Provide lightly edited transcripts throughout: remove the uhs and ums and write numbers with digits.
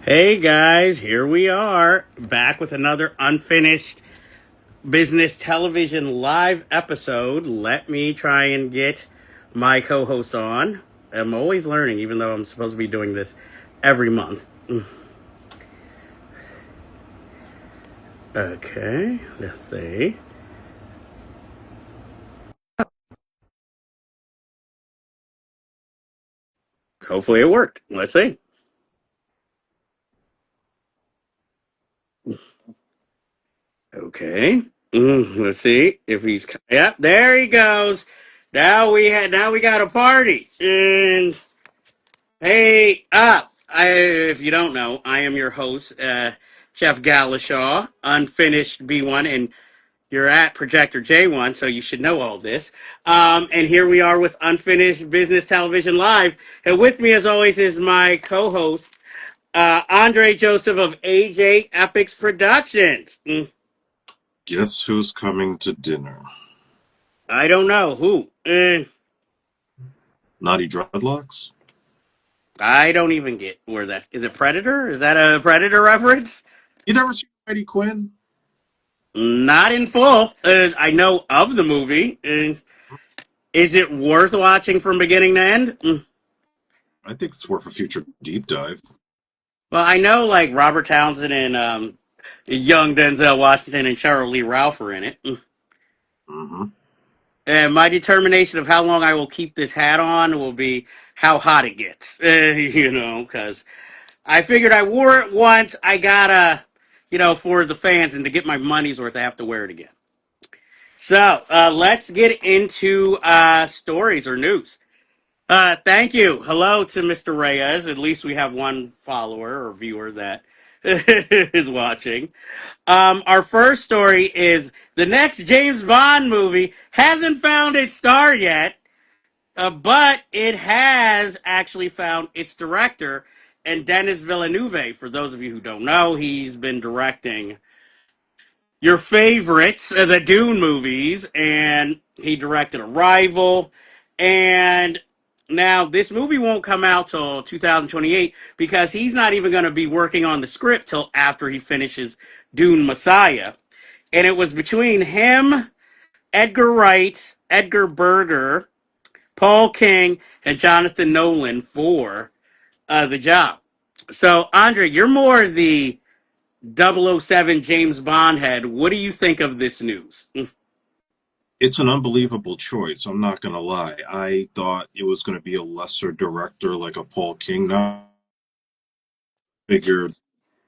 Hey guys, here we are back with another unfinished business television live episode. Let me try and get my co host on. I'm always learning, even though I'm supposed to be doing this every month. Okay, let's see. Hopefully it worked. Let's see. Okay. Let's see if he's. Yep, there he goes. Now we got a party. And hey, up! If you don't know, I am your host, Chef Galashaw, unfinished B1, and you're at Projector J1, so you should know all this. And here we are with Unfinished Business Television Live, and with me, as always, is my co-host, Andre Joseph of AJ Epics Productions. Guess who's coming to dinner? I don't know who. Naughty Dreadlocks? I don't even get where that's. Is it Predator? Is that a Predator reference? You never seen Heidi Quinn? Not in full. I know of the movie. Is it worth watching from beginning to end? I think it's worth a future deep dive. Well, I know like Robert Townsend and young Denzel Washington and Cheryl Lee Ralph are in it. Hmm. And my determination of how long I will keep this hat on will be how hot it gets. Because I figured I wore it once. I gotta, for the fans and to get my money's worth, I have to wear it again. So let's get into stories or news. Thank you. Hello to Mr. Reyes. At least we have one follower or viewer that is watching. Our first story is the next James Bond movie hasn't found its star yet, but it has actually found its director, and Denis Villeneuve. For those of you who don't know, he's been directing your favorites, the Dune movies, and he directed Arrival, and now this movie won't come out till 2028 because he's not even going to be working on the script till after he finishes Dune Messiah. And it was between him, Edgar Wright, Edgar Berger, Paul King, and Jonathan Nolan for the job. So, Andre, you're more the 007 James Bond head. What do you think of this news? It's an unbelievable choice. I'm not going to lie. I thought it was going to be a lesser director like a Paul King. Now, figured,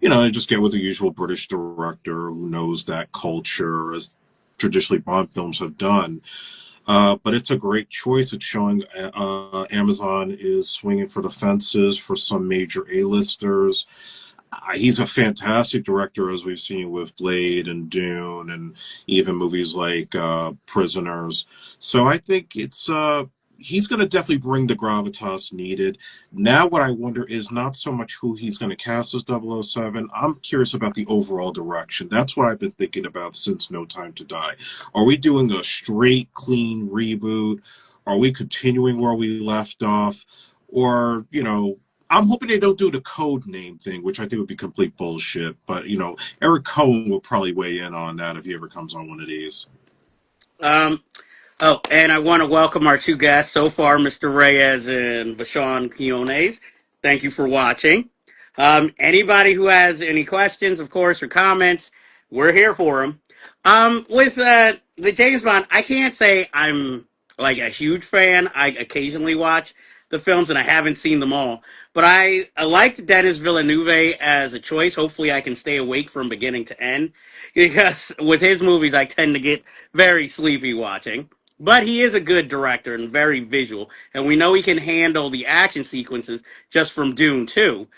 just get with the usual British director who knows that culture, as traditionally Bond films have done. But it's a great choice. It's showing Amazon is swinging for the fences for some major A-listers. He's a fantastic director, as we've seen with Blade and Dune, and even movies like Prisoners. So I think he's going to definitely bring the gravitas needed. Now, what I wonder is not so much who he's going to cast as 007. I'm curious about the overall direction. That's what I've been thinking about since No Time to Die. Are we doing a straight, clean reboot? Are we continuing where we left off? Or, I'm hoping they don't do the code name thing, which I think would be complete bullshit. But, Eric Cohen will probably weigh in on that if he ever comes on one of these. Um, oh, and I want to welcome our two guests so far, Mr. Reyes and Vashon Quiones. Thank you for watching. Anybody who has any questions, of course, or comments, we're here for them. With the James Bond, I can't say I'm like a huge fan. I occasionally watch the films, and I haven't seen them all. But I liked Denis Villeneuve as a choice. Hopefully, I can stay awake from beginning to end because with his movies, I tend to get very sleepy watching. But he is a good director and very visual, and we know he can handle the action sequences just from Dune too.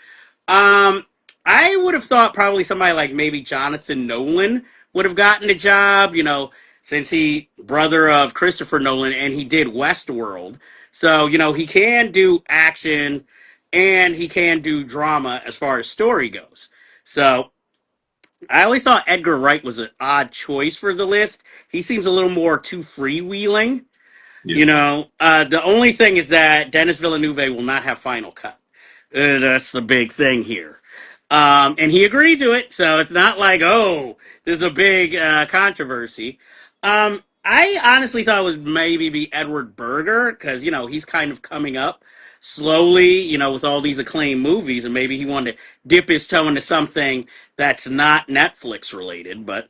Um, I would have thought probably somebody like maybe Jonathan Nolan would have gotten the job, since he brother of Christopher Nolan and he did Westworld. So, he can do action and he can do drama as far as story goes. So, I always thought Edgar Wright was an odd choice for the list. He seems a little more too freewheeling. Yeah. The only thing is that Denis Villeneuve will not have final cut. That's the big thing here. And he agreed to it, so it's not like, oh, there's a big controversy. I honestly thought it would maybe be Edward Berger because he's kind of coming up slowly, with all these acclaimed movies, and maybe he wanted to dip his toe into something that's not Netflix related. But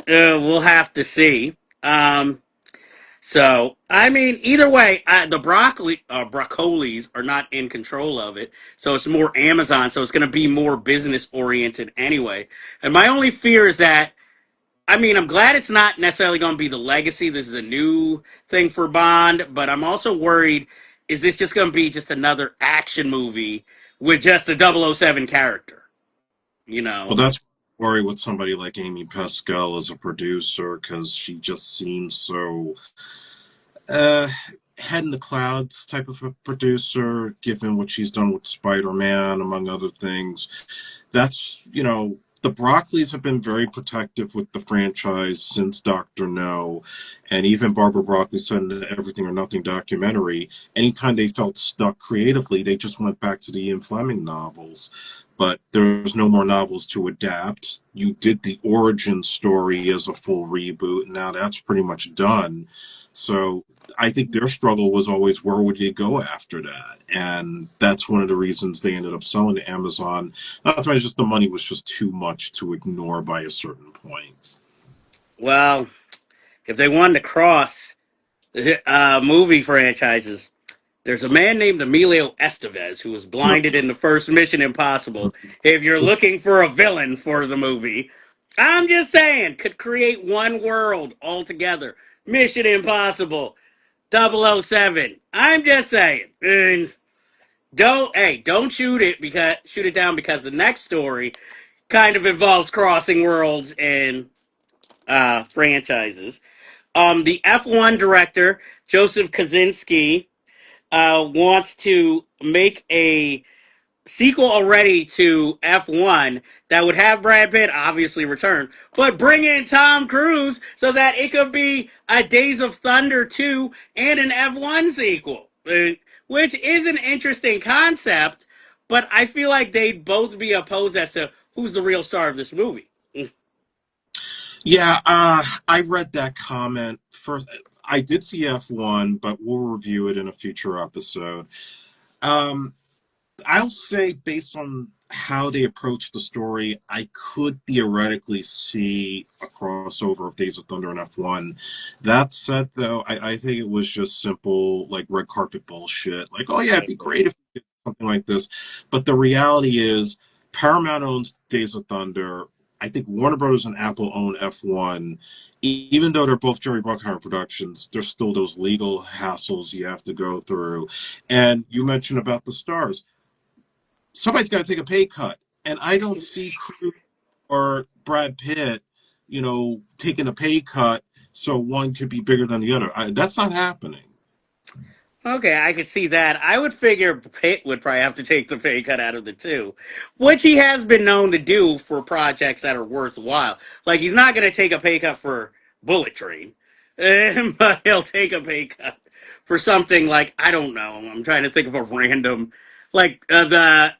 we'll have to see. So, I mean, either way, the broccolis are not in control of it. So it's more Amazon. So it's going to be more business oriented anyway. And my only fear is that, I mean, I'm glad it's not necessarily going to be the legacy. This is a new thing for Bond, but I'm also worried, is this just going to be just another action movie with just the 007 character? You Well, know? that's worry with somebody like Amy Pascal as a producer because she just seems so uh, head in the clouds type of a producer, given what she's done with Spider-Man, among other things. That's, the Broccoli's have been very protective with the franchise since Dr. No, and even Barbara Broccoli said in the Everything or Nothing documentary, anytime they felt stuck creatively, they just went back to the Ian Fleming novels. But there's no more novels to adapt. You did the origin story as a full reboot, and now that's pretty much done. So I think their struggle was always where would you go after that? And that's one of the reasons they ended up selling to Amazon. Not to mention just the money was just too much to ignore by a certain point. Well, if they wanted to cross movie franchises, there's a man named Emilio Estevez who was blinded in the first Mission Impossible. If you're looking for a villain for the movie, I'm just saying, could create one world altogether. Mission Impossible, 007. I'm just saying. And don't shoot it down because the next story kind of involves crossing worlds and franchises. The F1 director Joseph Kaczynski wants to make a sequel already to F1 that would have Brad Pitt obviously return, but bring in Tom Cruise so that it could be a Days of Thunder 2 and an F1 sequel, which is an interesting concept, but I feel like they'd both be opposed as to who's the real star of this movie. Yeah, I read that comment. First, I did see F1, but we'll review it in a future episode. Um, I'll say, based on how they approach the story, I could theoretically see a crossover of Days of Thunder and F1. That said, though, I think it was just simple, like red carpet bullshit. Like, oh yeah, it'd be great if we did something like this. But the reality is, Paramount owns Days of Thunder. I think Warner Brothers and Apple own F1. Even though they're both Jerry Bruckheimer productions, there's still those legal hassles you have to go through. And you mentioned about the stars, somebody's got to take a pay cut. And I don't see Cruise or Brad Pitt, taking a pay cut so one could be bigger than the other. That's not happening. Okay, I could see that. I would figure Pitt would probably have to take the pay cut out of the two, which he has been known to do for projects that are worthwhile. Like he's not going to take a pay cut for Bullet Train, but he'll take a pay cut for something like I don't know. I'm trying to think of a random, like the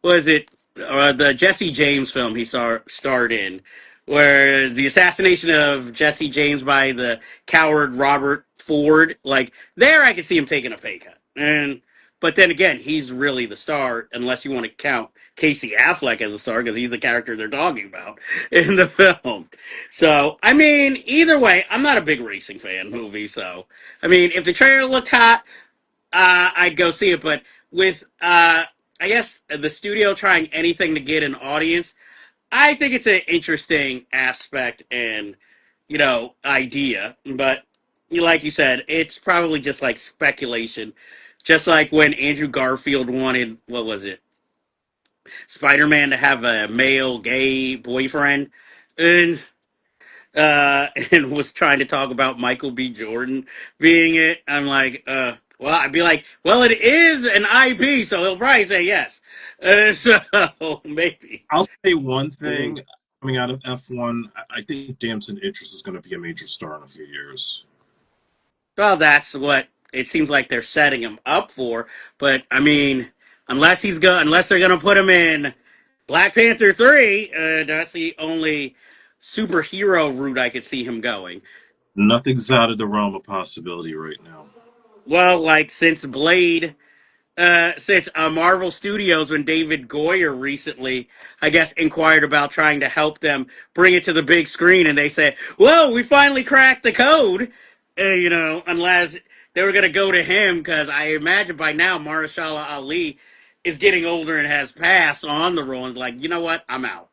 was it the Jesse James film he starred in, where the assassination of Jesse James by the coward Robert Ford. Like there, I could see him taking a pay cut, and but then again, he's really the star, unless you want to count Casey Affleck as a star because he's the character they're talking about in the film. So I mean, either way, I'm not a big racing fan movie. So I mean, if the trailer looked hot, I'd go see it. But with I guess the studio trying anything to get an audience, I think it's an interesting aspect and idea. But like you said, it's probably just like speculation. Just like when Andrew Garfield wanted, what was it, Spider-Man to have a male gay boyfriend, and and was trying to talk about Michael B. Jordan being it. I'm like, well, I'd be like, well, it is an IP, so he'll probably say yes. So maybe. I'll say one thing coming out of F1. I think Damson Idris is going to be a major star in a few years. Well, that's what it seems like they're setting him up for. But I mean, unless they're gonna put him in Black Panther 3. That's the only superhero route I could see him going. Nothing's out of the realm of possibility right now. Well, like since Marvel Studios, when David Goyer recently, I guess, inquired about trying to help them bring it to the big screen, and they said, "Well, we finally cracked the code," unless they were going to go to him, because I imagine by now Mahershala Ali is getting older and has passed on the role, and like, you know what, I'm out,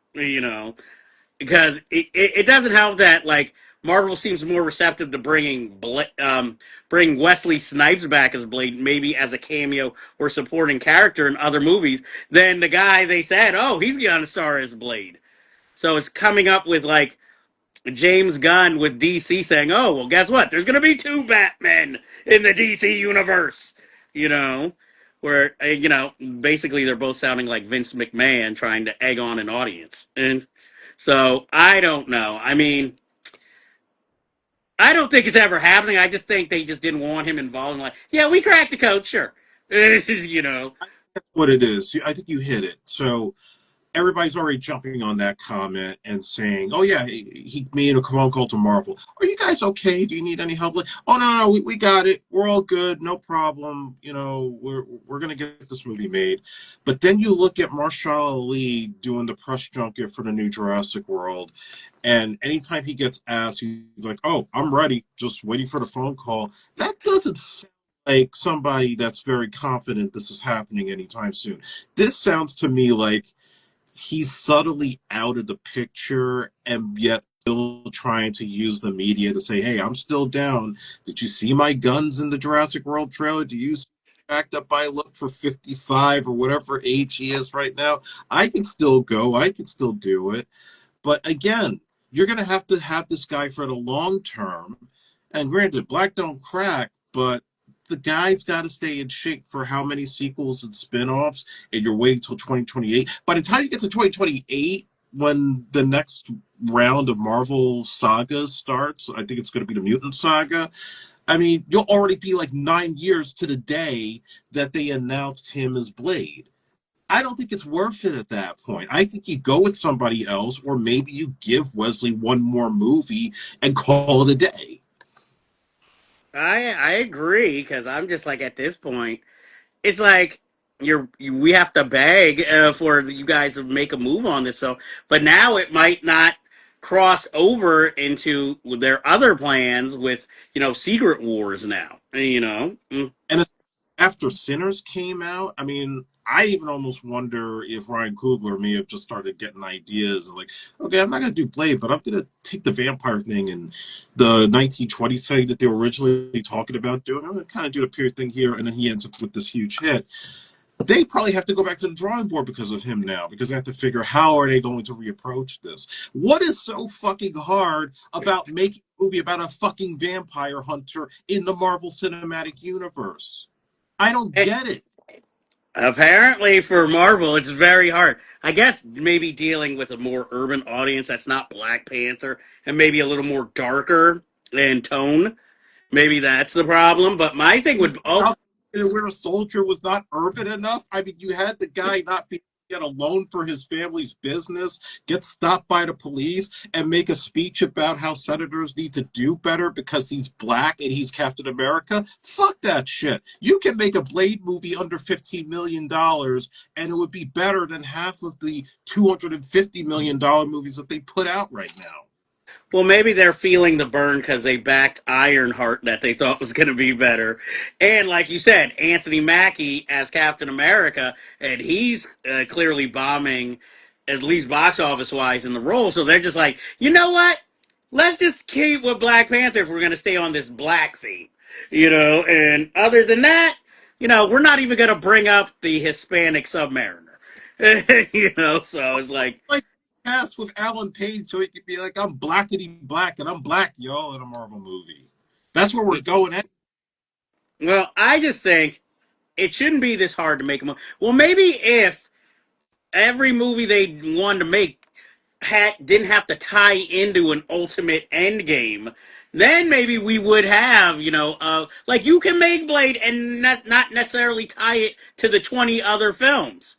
because it doesn't help that like Marvel seems more receptive to bring Wesley Snipes back as Blade, maybe as a cameo or supporting character in other movies, than the guy they said, oh, he's gonna star as Blade. So it's coming up with like James Gunn with DC saying, oh, well, guess what? There's gonna be two Batmen in the DC universe. You know, where basically they're both sounding like Vince McMahon trying to egg on an audience, and so I don't know. I mean, I don't think it's ever happening. I just think they just didn't want him involved. In like, yeah, we cracked the code, sure. you know. That's what it is. I think you hit it. So everybody's already jumping on that comment and saying, "Oh yeah, he made a phone call to Marvel. Are you guys okay? Do you need any help?" Like, "Oh no, we got it. We're all good. No problem. We're gonna get this movie made." But then you look at Marshall Ali doing the press junket for the new Jurassic World, and anytime he gets asked, he's like, "Oh, I'm ready. Just waiting for the phone call." That doesn't sound like somebody that's very confident this is happening anytime soon. This sounds to me like he's subtly out of the picture and yet still trying to use the media to say, hey, I'm still down. Did you see my guns in the Jurassic World trailer? Do you see the fact that I look for 55 or whatever age he is right now? I can still go. I can still do it. But again, you're going to have this guy for the long term. And granted, black don't crack, but the guy's got to stay in shape for how many sequels and spin-offs, and you're waiting till 2028. By the time you get to 2028, when the next round of Marvel sagas starts, I think it's going to be the Mutant Saga. I mean, you'll already be like 9 years to the day that they announced him as Blade. I don't think it's worth it at that point. I think you go with somebody else, or maybe you give Wesley one more movie and call it a day. I agree because I'm just like at this point, it's like we have to beg for you guys to make a move on this. So, but now it might not cross over into their other plans with Secret Wars now. And after Sinners came out, I mean, I even almost wonder if Ryan Coogler may have just started getting ideas like, okay, I'm not going to do Blade, but I'm going to take the vampire thing and the 1920s setting that they were originally talking about doing. I'm going to kind of do the period thing here, and then he ends up with this huge hit. They probably have to go back to the drawing board because of him now, because they have to figure how are they going to reapproach this. What is so fucking hard about making a movie about a fucking vampire hunter in the Marvel Cinematic Universe? I don't Mm. get it. Apparently, for Marvel, it's very hard. I guess maybe dealing with a more urban audience that's not Black Panther and maybe a little more darker in tone. Maybe that's the problem. But my thing You would oh, South where a soldier was not urban enough. I mean, you had the guy not be get a loan for his family's business, get stopped by the police, and make a speech about how senators need to do better because he's black and he's Captain America. Fuck that shit. You can make a Blade movie under $15 million, and it would be better than half of the $250 million movies that they put out right now. well, maybe they're feeling the burn because they backed Ironheart that they thought was going to be better, and like you said, Anthony Mackie as Captain America, and he's clearly bombing, at least box office wise, in the role. So they're just like, you know what? Let's just keep with Black Panther if we're going to stay on this black theme, And other than that, we're not even going to bring up the Hispanic Submariner, So it's like, Like cast with Alan Page so he could be like, I'm blackety black and I'm black, y'all, in a Marvel movie. That's where we're going at. well, I just think it shouldn't be this hard to make a movie. Well, maybe if every movie they wanted to make didn't have to tie into an ultimate end game, then maybe we would have, like you can make Blade and not necessarily tie it to the 20 other films,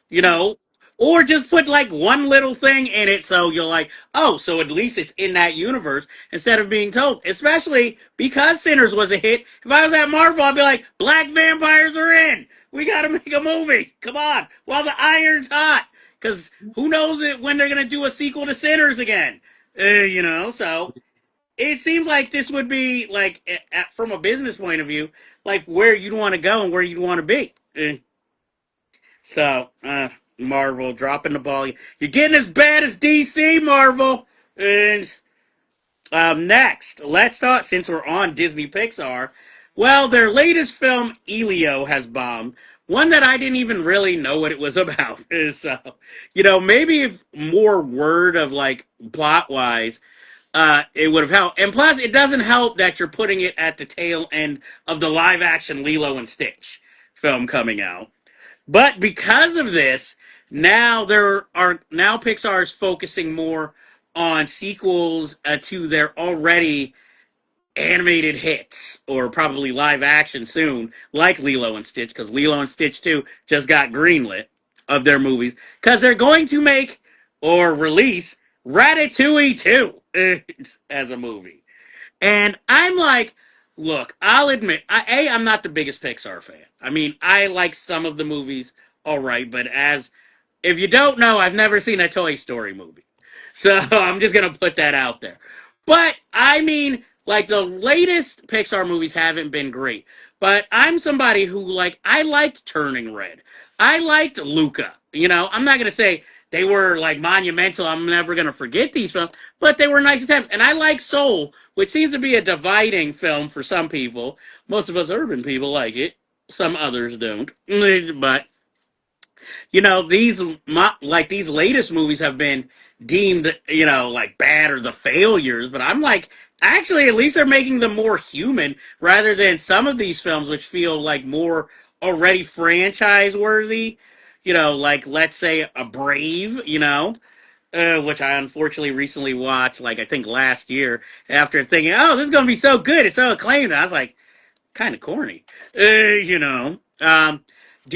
you know, or just put like one little thing in it so you're like, oh, so at least it's in that universe instead of being told. Especially because Sinners was a hit. If I was at Marvel, I'd be like, black vampires are in. We got to make a movie. Come on, while the iron's hot, because who knows it when they're gonna do a sequel to Sinners again. So it seems like this would be like, from a business point of view, like where you'd want to go and where you'd want to be. So, Marvel dropping the ball. You're getting as bad as DC, Marvel. And next, let's talk, since we're on Disney Pixar. Well, their latest film, Elio, has bombed. One that I didn't even really know what it was about. So, maybe if more word of like plot wise, it would have helped. And plus, it doesn't help that you're putting it at the tail end of the live action Lilo and Stitch film coming out. But because of this, now Pixar is focusing more on sequels to their already animated hits, or probably live action soon, like Lilo and Stitch, because Lilo and Stitch 2 just got greenlit of their movies, because they're going to make or release Ratatouille 2 as a movie. And I'm like, look, I'll admit, I'm not the biggest Pixar fan. I mean, I like some of the movies, all right, but if you don't know, I've never seen a Toy Story movie. So I'm just going to put that out there. But I mean, like the latest Pixar movies haven't been great. But I'm somebody who, like, I liked Turning Red. I liked Luca. I'm not going to say they were like monumental. I'm never going to forget these films, but they were nice attempts. And I like Soul, which seems to be a dividing film for some people. Most of us urban people like it. Some others don't. But these latest movies have been deemed, like bad or the failures, but I'm like, actually, at least they're making them more human rather than some of these films which feel like more already franchise worthy. Like, let's say a Brave, which I unfortunately recently watched, like I think last year, after thinking, oh, this is gonna be so good, it's so acclaimed. I was like, kind of corny. Do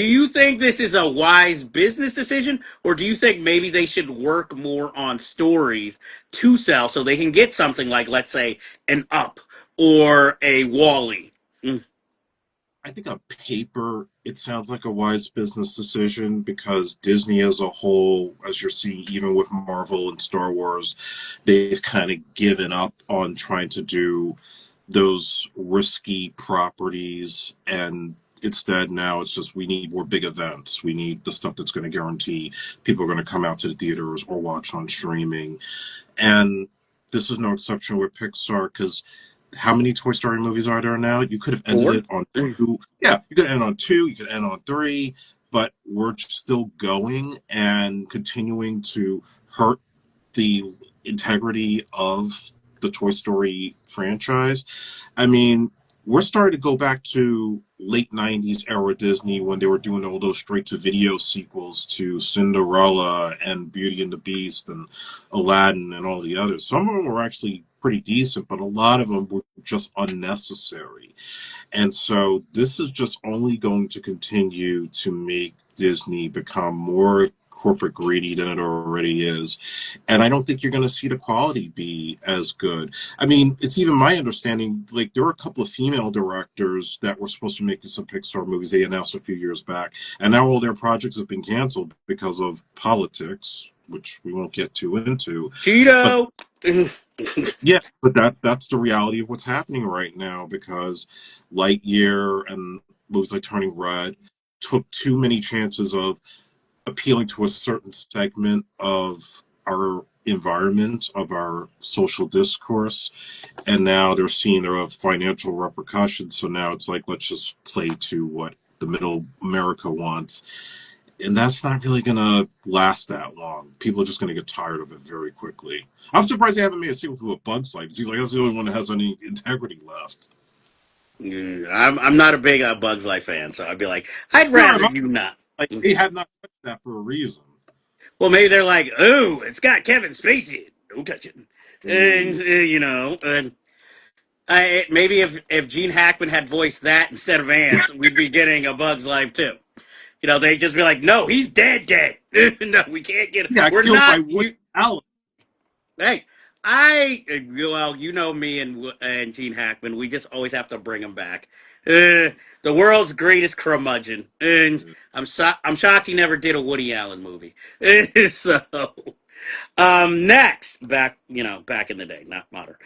you think this is a wise business decision, or do you think maybe they should work more on stories to sell so they can get something like, let's say, an Up or a Wall-E? Mm. I think on paper, it sounds like a wise business decision because Disney as a whole, as you're seeing, even with Marvel and Star Wars, they've kind of given up on trying to do those risky properties. And instead, now it's just we need more big events. We need the stuff that's going to guarantee people are going to come out to the theaters or watch on streaming. And this is no exception with Pixar because how many Toy Story movies are there now? You could have ended Four? it on two. Yeah, you could end on two. You could end on three, but we're still going and continuing to hurt the integrity of the Toy Story franchise. I mean, we're starting to go back to late 90s era Disney when they were doing all those straight to video sequels to Cinderella and Beauty and the Beast and Aladdin and all the others. Some of them were actually pretty decent, but a lot of them were just unnecessary. And so this is just only going to continue to make Disney become more corporate greedy than it already is. And I don't think you're going to see the quality be as good. I mean, it's even my understanding, like there were a couple of female directors that were supposed to make some Pixar movies they announced a few years back. And now all their projects have been canceled because of politics, which we won't get too into. But Cheeto! yeah, but that's the reality of what's happening right now because Lightyear and movies like Turning Red took too many chances of appealing to a certain segment of our environment, of our social discourse, and now they're seeing there are financial repercussions. So now it's like, let's just play to what the middle America wants. And that's not really going to last that long. People are just going to get tired of it very quickly. I'm surprised they haven't made a sequel to A Bug's Life. It seems like that's the only one that has any integrity left. I'm not a big Bugs Life fan, so I'd be like, I'd Sure, rather you not. like they have not touched that for a reason. Well, maybe they're like, oh, it's got Kevin Spacey. Don't touch it. And, Ooh. Maybe if Gene Hackman had voiced that instead of ants, we'd be getting A Bug's Life too. You know, they'd just be like, "No, he's dead, dead. No, we can't get. He got We're killed by not Woody you." Allen. Hey, well, you know me and Gene Hackman. We just always have to bring him back. The world's greatest curmudgeon, and I'm shocked he never did a Woody Allen movie. So, next, back in the day, not modern.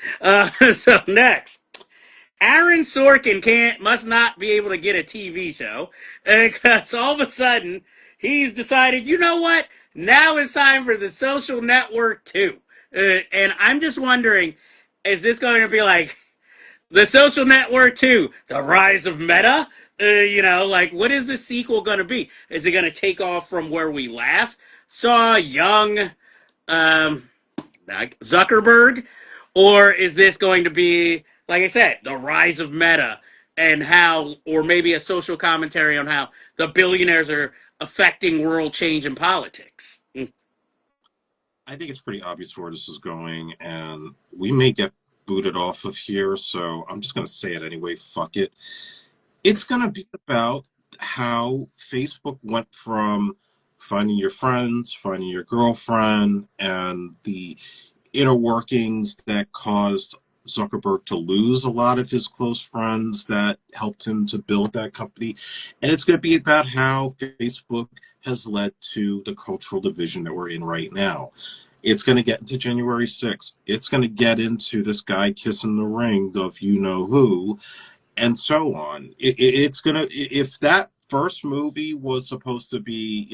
So next, Aaron Sorkin must not be able to get a TV show because all of a sudden he's decided, you know what? Now it's time for the Social Network 2. And I'm just wondering, is this going to be like the Social Network 2, The Rise of Meta? Like what is the sequel going to be? Is it going to take off from where we last saw young um, Zuckerberg, or is this going to be, like I said, the rise of Meta and how, or maybe a social commentary on how the billionaires are affecting world change in politics? I think it's pretty obvious where this is going, and we may get booted off of here, so I'm just going to say it anyway. Fuck it. It's going to be about how Facebook went from finding your friends, finding your girlfriend, and the inner workings that caused Zuckerberg to lose a lot of his close friends that helped him to build that company. And it's going to be about how Facebook has led to the cultural division that we're in right now. It's going to get into January 6th. It's going to get into this guy kissing the ring of you know who, and so on. It's going to, if that first movie was supposed to be,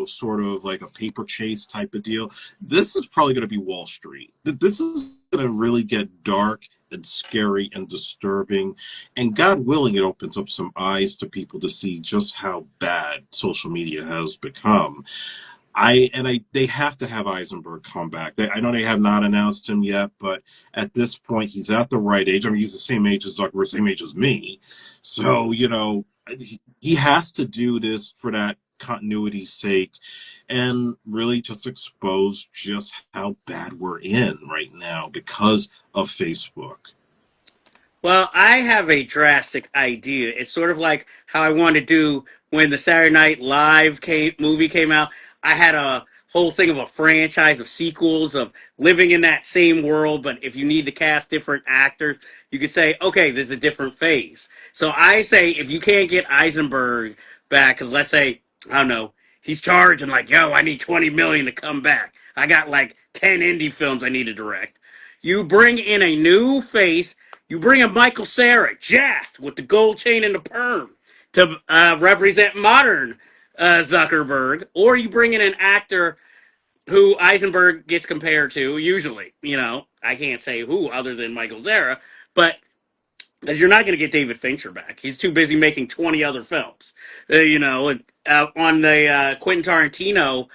sort of like a paper chase type of deal, this is probably going to be Wall Street. This is going to really get dark and scary and disturbing. And God willing, it opens up some eyes to people to see just how bad social media has become. They have to have Eisenberg come back. I know they have not announced him yet, but at this point, he's at the right age. I mean, he's the same age as Zuckerberg, same age as me. So, he has to do this for that continuity's sake and really just expose just how bad we're in right now because of Facebook. Well, I have a drastic idea. It's sort of like how I wanted to do when the Saturday Night Live movie came out. I had a whole thing of a franchise of sequels of living in that same world, but if you need to cast different actors, you could say, okay, there's a different phase. So I say if you can't get Eisenberg back, because let's say, I don't know, he's charging like, yo, I need 20 million to come back. I got like 10 indie films I need to direct. You bring in a new face. You bring in Michael Cera, jacked with the gold chain and the perm, to represent modern Zuckerberg, or you bring in an actor who Eisenberg gets compared to. Usually, I can't say who other than Michael Cera, but because you're not going to get David Fincher back. He's too busy making 20 other films. On the Quentin Tarantino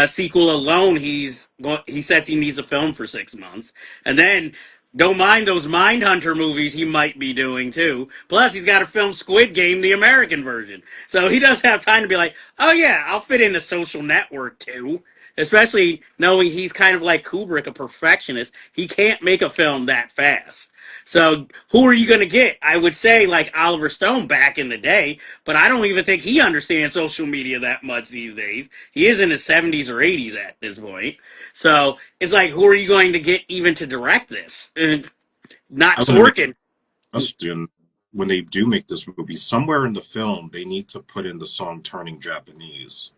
sequel alone, he says he needs a film for 6 months, and then don't mind those Mindhunter movies he might be doing too. Plus, he's got to film Squid Game, the American version, so he does have time to be like, oh yeah, I'll fit in the Social Network too. Especially knowing he's kind of like Kubrick, a perfectionist. He can't make a film that fast. So who are you going to get? I would say like Oliver Stone back in the day, but I don't even think he understands social media that much these days. He is in his 70s or 80s at this point. So it's like, who are you going to get even to direct this? Not I want to make Sorkin. a question. When they do make this movie, somewhere in the film, they need to put in the song Turning Japanese.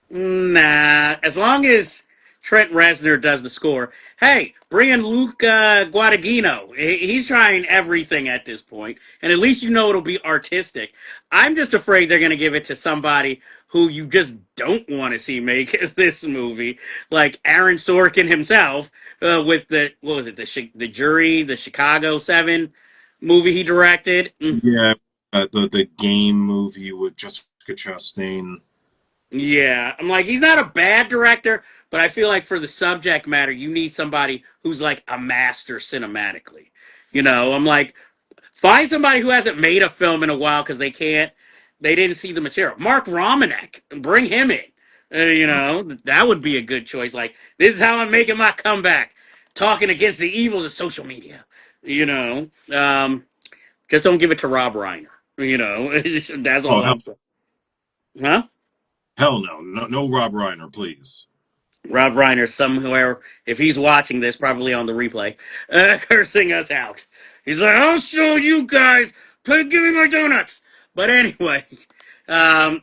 Nah, as long as Trent Reznor does the score. Hey, bring in Luke Guadagnino. He's trying everything at this point, and at least you know it'll be artistic. I'm just afraid they're going to give it to somebody who you just don't want to see make this movie, like Aaron Sorkin himself, with the what was it, the Jury, the Chicago 7 movie he directed. Yeah, the game movie with Jessica Chastain. Yeah, I'm like, he's not a bad director, but I feel like for the subject matter, you need somebody who's like a master cinematically. I'm like, find somebody who hasn't made a film in a while because they didn't see the material. Mark Romanek, bring him in. That would be a good choice. Like, this is how I'm making my comeback, talking against the evils of social media. You know, just don't give it to Rob Reiner. You know, that's Oh all hell, I'm saying. Huh? hell no, no Rob Reiner, please. Rob Reiner somewhere, if he's watching this, probably on the replay, cursing us out. He's like, "I'll show you guys. Give me my donuts." But anyway,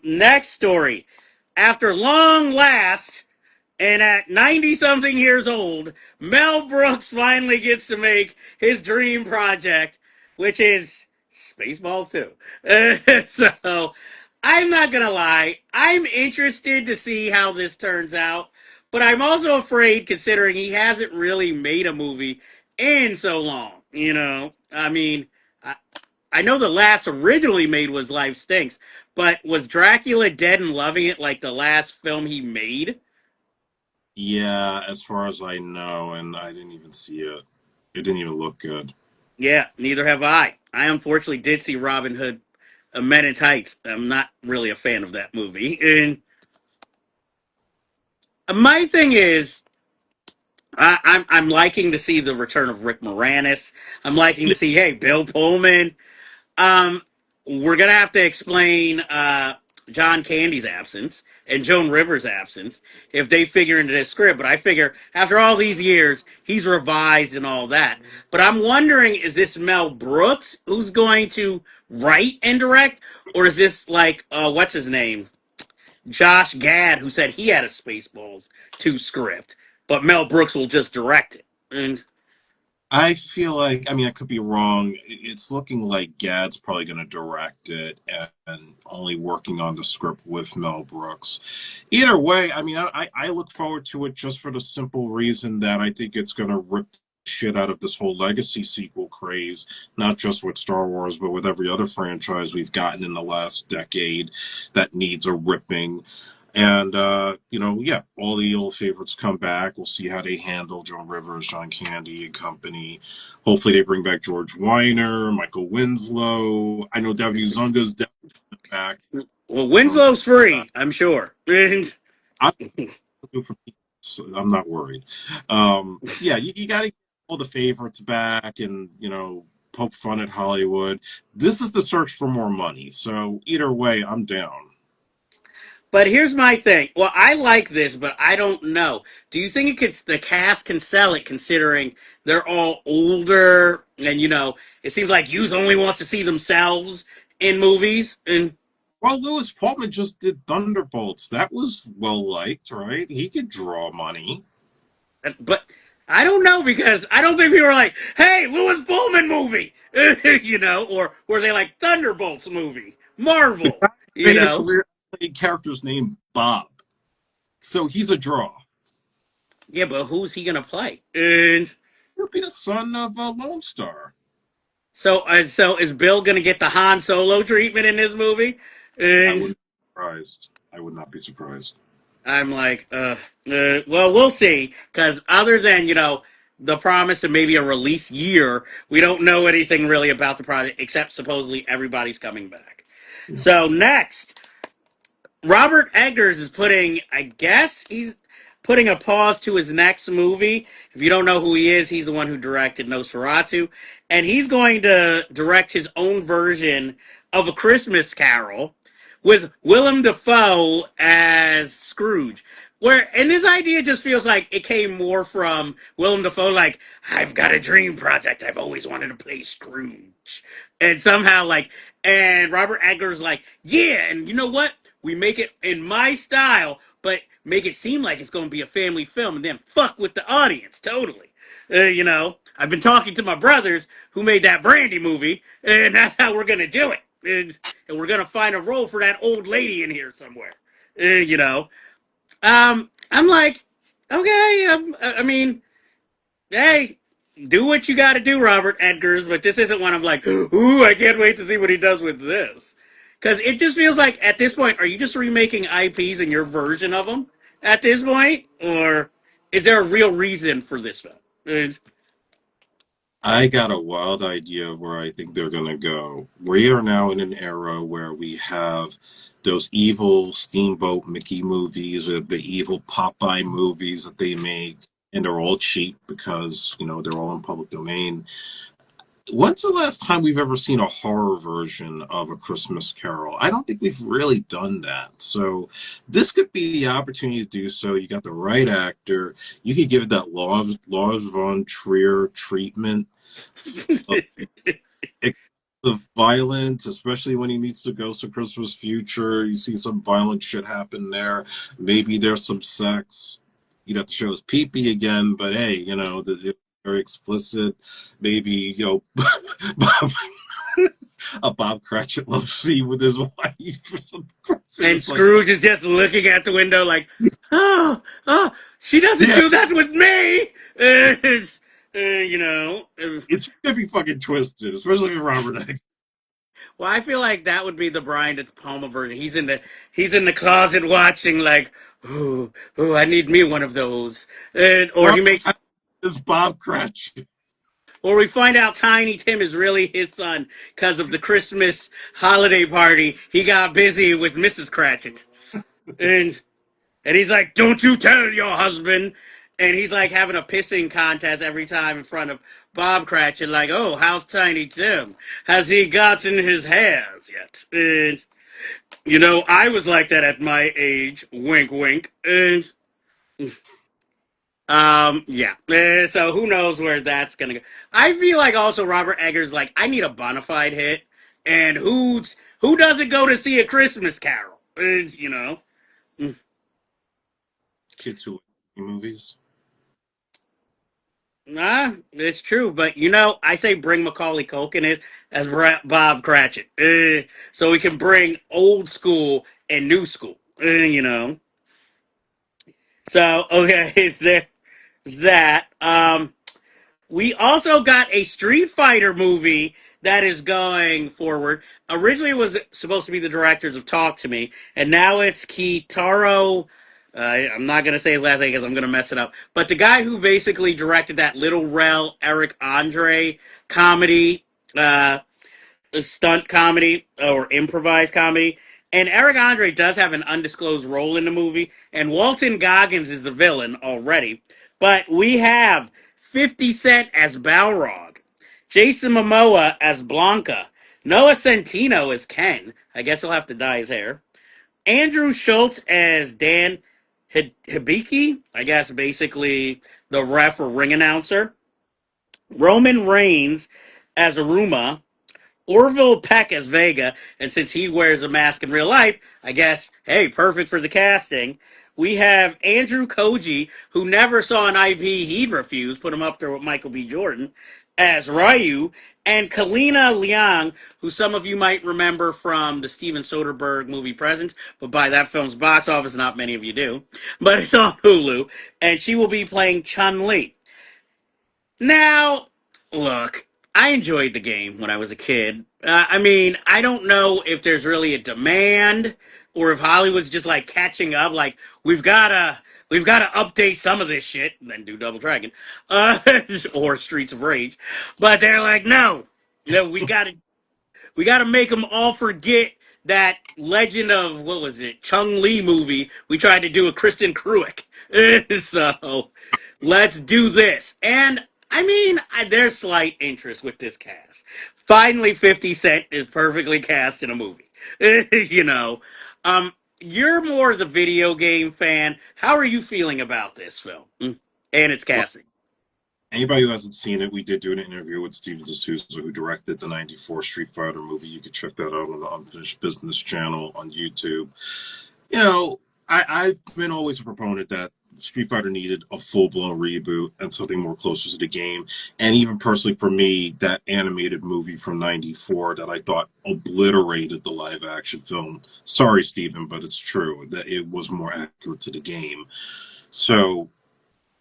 next story. After long last, and at 90 something years old, Mel Brooks finally gets to make his dream project, which is Spaceballs 2. So I'm not going to lie. I'm interested to see how this turns out, but I'm also afraid considering he hasn't really made a movie in so long. I mean, I, I know the last originally made was Life Stinks, but was Dracula Dead and Loving It like the last film he made? Yeah, as far as I know, and I didn't even see it. It didn't even look good. Yeah, neither have I. I unfortunately did see Robin Hood, Men in Tights. I'm not really a fan of that movie. And my thing is, I'm liking to see the return of Rick Moranis. I'm liking to Yeah, see, hey, Bill Pullman. Um, we're gonna have to explain John Candy's absence and Joan Rivers' absence if they figure into this script. But I figure after all these years, he's revised and all that. But I'm wondering, is this Mel Brooks who's going to write and direct, or is this like what's his name, Josh Gad, who said he had a Spaceballs 2 script, but Mel Brooks will just direct it? And I feel like, I mean, I could be wrong. It's looking like Gad's probably going to direct it and only working on the script with Mel Brooks. Either way, I mean, I look forward to it just for the simple reason that I think it's going to rip shit out of this whole legacy sequel craze, not just with Star Wars, but with every other franchise we've gotten in the last decade that needs a ripping. And yeah, all the old favorites come back. We'll see how they handle Joan Rivers, John Candy, and company. Hopefully, they bring back George Weiner, Michael Winslow. I know W. Zunga's definitely back. well, So Winslow's free, I'm sure. And I'm for so I'm not worried. Yeah, you got to get all the favorites back, and poke fun at Hollywood. This is the search for more money. So either way, I'm down. But here's my thing. Well, I like this, but I don't know. Do you think the cast can sell it considering they're all older and it seems like youth only wants to see themselves in movies and Well, Lewis Pullman just did Thunderbolts. That was well liked, right? He could draw money. but I don't know because I don't think people are like, "Hey, Lewis Pullman movie," or were they like Thunderbolts movie, The Marvel, guy you made a know? career playing characters named Bob, so he's a draw. Yeah, but who's he gonna play? And He'll be the son of a Lone Star. so is Bill gonna get the Han Solo treatment in this movie? I And wouldn't be surprised. I would not be surprised. I'm like, well, we'll see. Because other than the promise of maybe a release year, we don't know anything really about the project except supposedly everybody's coming back. Yeah. So next, Robert Eggers is I guess he's putting a pause to his next movie. If you don't know who he is, he's the one who directed Nosferatu. And he's going to direct his own version of A Christmas Carol with Willem Dafoe as Scrooge. And this idea just feels like it came more from Willem Dafoe, like, I've got a dream project. I've always wanted to play Scrooge. And somehow, and Robert Eggers, like, yeah, and you know what? We make it in my style, but make it seem like it's going to be a family film and then fuck with the audience totally. I've been talking to my brothers who made that Brandy movie, and that's how we're going to do it. And we're going to find a role for that old lady in here somewhere. I'm like, okay, I mean, hey, do what you got to do, Robert Edgars, but this isn't one I'm like, ooh, I can't wait to see what he does with this. Because it just feels like at this point, are you just remaking IPs in your version of them at this point? Or is there a real reason for this film? I got a wild idea of where I think they're going to go. We are now in an era where we have those evil Steamboat Mickey movies or the evil Popeye movies that they make, and they're all cheap because, they're all in public domain. When's the last time we've ever seen a horror version of A Christmas Carol? I don't think we've really done that. So this could be the opportunity to do so. You got the right actor. You could give it that Lars von Trier treatment of excessive violence, especially when he meets the ghost of Christmas Future. You see some violent shit happen there. Maybe there's some sex. You'd have to show his pee-pee again, but hey, very explicit. Maybe, Bob, a Bob Cratchit love scene with his wife or something. And It's like, Scrooge is just looking at the window like, oh, oh, she doesn't yeah, do that with me. It's, you know. it's gonna be fucking twisted, especially with Robert Egg. Well, I feel like that would be the Brian De Palma version. He's in the closet watching like, oh, I need me one of those. Or No, he makes, it's Bob Cratchit. or we find out Tiny Tim is really his son because of the Christmas holiday party. He got busy with Mrs. Cratchit, and and he's like, "Don't you tell your husband." And he's like having a pissing contest every time in front of Bob Cratchit, like, "Oh, how's Tiny Tim? Has he gotten his hairs yet?" And I was like that at my age. Wink, wink. And yeah. So who knows where that's gonna go? I feel like also Robert Eggers like, I need a bona fide hit, and who doesn't go to see A Christmas Carol? And, Kids who like movies. Nah, it's true. But I say bring Macaulay Culkin in as Bob Cratchit, so we can bring old school and new school. So okay, there's that. We also got a Street Fighter movie that is going forward. Originally, it was supposed to be the directors of Talk to Me, and now it's Kitaro. I'm not gonna say his last name because I'm gonna mess it up. But the guy who basically directed that Little Rel Eric Andre comedy, uh, stunt comedy or improvised comedy. And Eric Andre does have an undisclosed role in the movie, and Walton Goggins is the villain already. But we have 50 Cent as Balrog, Jason Momoa as Blanca, Noah Centino as Ken. I guess he'll have to dye his hair. Andrew Schultz as Dan Hibiki. I guess basically the ref or ring announcer. Roman Reigns as Aruma. Orville Peck as Vega, and since he wears a mask in real life, I guess, hey, perfect for the casting. We have Andrew Koji, who never saw an IP he'd refuse, put him up there with Michael B. Jordan, as Ryu, and Kalina Liang, who some of you might remember from the Steven Soderbergh movie Presents, but by that film's box office, not many of you do. But it's on Hulu, and she will be playing Chun Li. Now, look, I enjoyed the game when I was a kid. I mean, I don't know if there's really a demand or if Hollywood's just like catching up. Like we've gotta update some of this shit and then do Double Dragon, uh, or Streets of Rage. But they're like, no, we got to make them all forget that Legend of what was it, Chung Lee movie we tried to do with Kristen Cruick. So let's do this. And I mean, there's slight interest with this cast. Finally, 50 Cent is perfectly cast in a movie. you know, um, you're more the video game fan. How are you feeling about this film and its Well, casting? anybody who hasn't seen it, we did do an interview with Steven D'Souza, who directed the '94 Street Fighter movie. You can check that out on the Unfinished Business channel on YouTube. You know, I've been always a proponent that Street Fighter needed a full blown reboot and something more closer to the game. And even personally for me, that animated movie from '94 that I thought obliterated the live action film. Sorry, Stephen, but it's true that it was more accurate to the game. So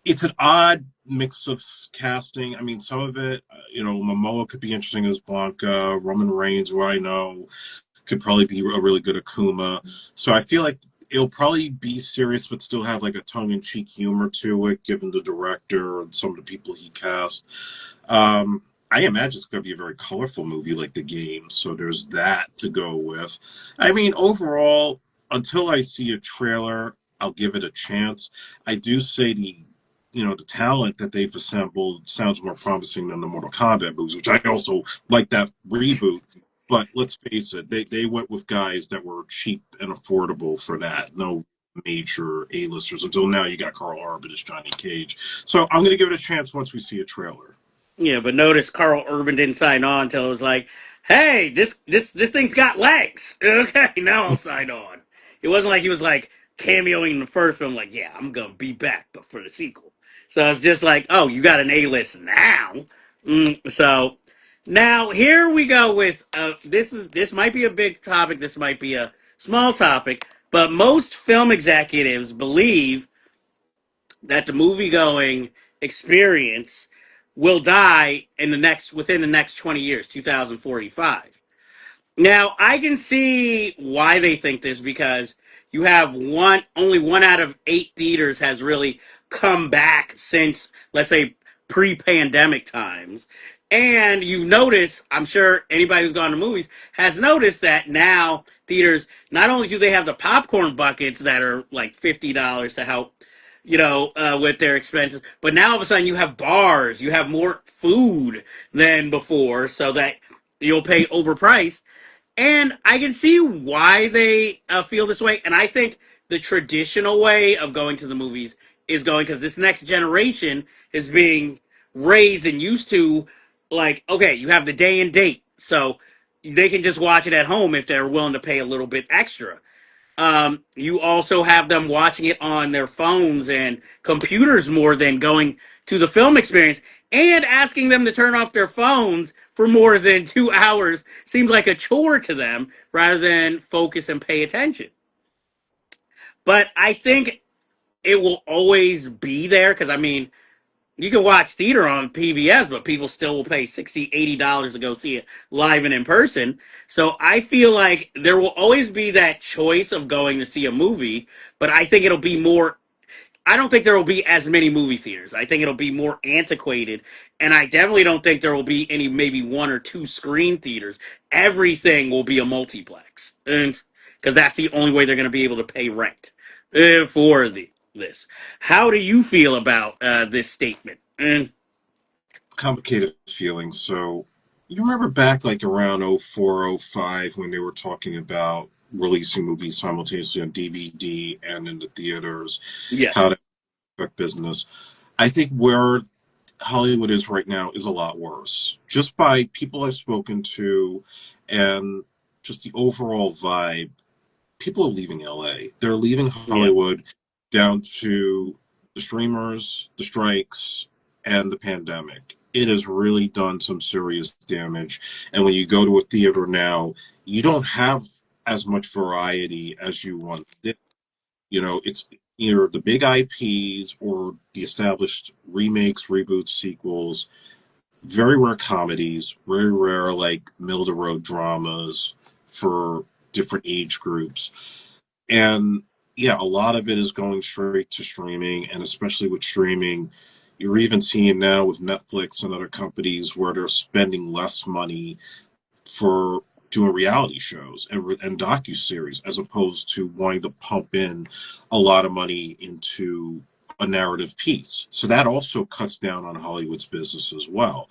it's an odd mix of casting. I mean, some of it, Momoa could be interesting as Blanca. Roman Reigns, who I know, could probably be a really good Akuma. So I feel like it'll probably be serious, but still have like a tongue-in-cheek humor to it, given the director and some of the people he cast. I imagine it's going to be a very colorful movie like the game, so there's that to go with. I mean, overall, until I see a trailer, I'll give it a chance. I do say the the talent that they've assembled sounds more promising than the Mortal Kombat movies, which I also like that reboot. But let's face it, they went with guys that were cheap and affordable for that. No major A-listers until now. You got Carl Urban as Johnny Cage. So I'm going to give it a chance once we see a trailer. Yeah, but notice Carl Urban didn't sign on until it was like, "Hey, this thing's got legs." Okay, now I'll sign on. It wasn't like he was like cameoing in the first film, like, "Yeah, I'm gonna be back, but for the sequel." So it's just like, "Oh, you got an A list now." So now here we go with this might be a big topic, this might be a small topic, but most film executives believe that the movie going experience will die in the next within the next 20 years, 2045. Now, I can see why they think this because you have only one out of eight theaters has really come back since, let's say, pre-pandemic times. And you've noticed, I'm sure anybody who's gone to movies has noticed that now theaters, not only do they have the popcorn buckets that are like $50 to help, with their expenses, but now all of a sudden you have bars, you have more food than before, so that you'll pay overpriced, and I can see why they feel this way. And I think the traditional way of going to the movies is going because this next generation is being raised and used to, like, okay, you have the day and date. So they can just watch it at home if they're willing to pay a little bit extra. You also have them watching it on their phones and computers more than going to the film experience, and asking them to turn off their phones for more than 2 hours seems like a chore to them rather than focus and pay attention. But I think it will always be there because, I mean, you can watch theater on PBS, but people still will pay $60, $80 to go see it live and in person. So I feel like there will always be that choice of going to see a movie, but I think it'll be more. I don't think there will be as many movie theaters. I think it'll be more antiquated, and I definitely don't think there will be any maybe one or two screen theaters. Everything will be a multiplex, because that's the only way they're going to be able to pay rent for this. How do you feel about this statement? Complicated feelings. So you remember back like around 04, 05 when they were talking about releasing movies simultaneously on DVD and in the theaters, how Yes. to affect business. I think where Hollywood is right now is a lot worse. Just by people I've spoken to and just the overall vibe, people are leaving LA. They're leaving Yeah. Hollywood down to the streamers, the strikes, and the pandemic. It has really done some serious damage. And when you go to a theater now, you don't have as much variety as you once did. It's either the big IPs or the established remakes, reboots, sequels, very rare comedies, very rare like middle of the road dramas for different age groups. And yeah, a lot of it is going straight to streaming, and especially with streaming, you're even seeing now with Netflix and other companies where they're spending less money for doing reality shows and docu-series as opposed to wanting to pump in a lot of money into a narrative piece. So that also cuts down on Hollywood's business as well.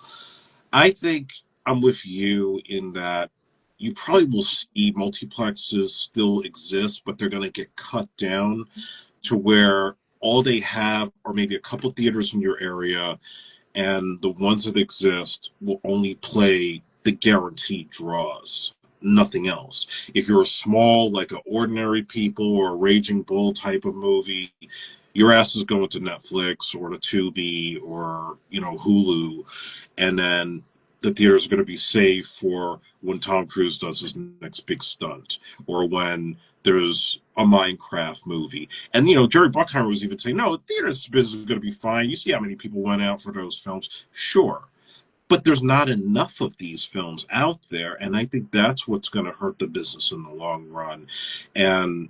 I think I'm with you in that you probably will see multiplexes still exist, but they're going to get cut down to where all they have are maybe a couple theaters in your area, and the ones that exist will only play the guaranteed draws, nothing else. If you're a small, like an Ordinary People or a Raging Bull type of movie, your ass is going to Netflix or to Tubi or Hulu, and then the theaters are going to be saved for when Tom Cruise does his next big stunt or when there's a Minecraft movie. And Jerry Bruckheimer was even saying, no, the theaters business is going to be fine. You see how many people went out for those films, sure, but there's not enough of these films out there, and I think that's what's going to hurt the business in the long run. And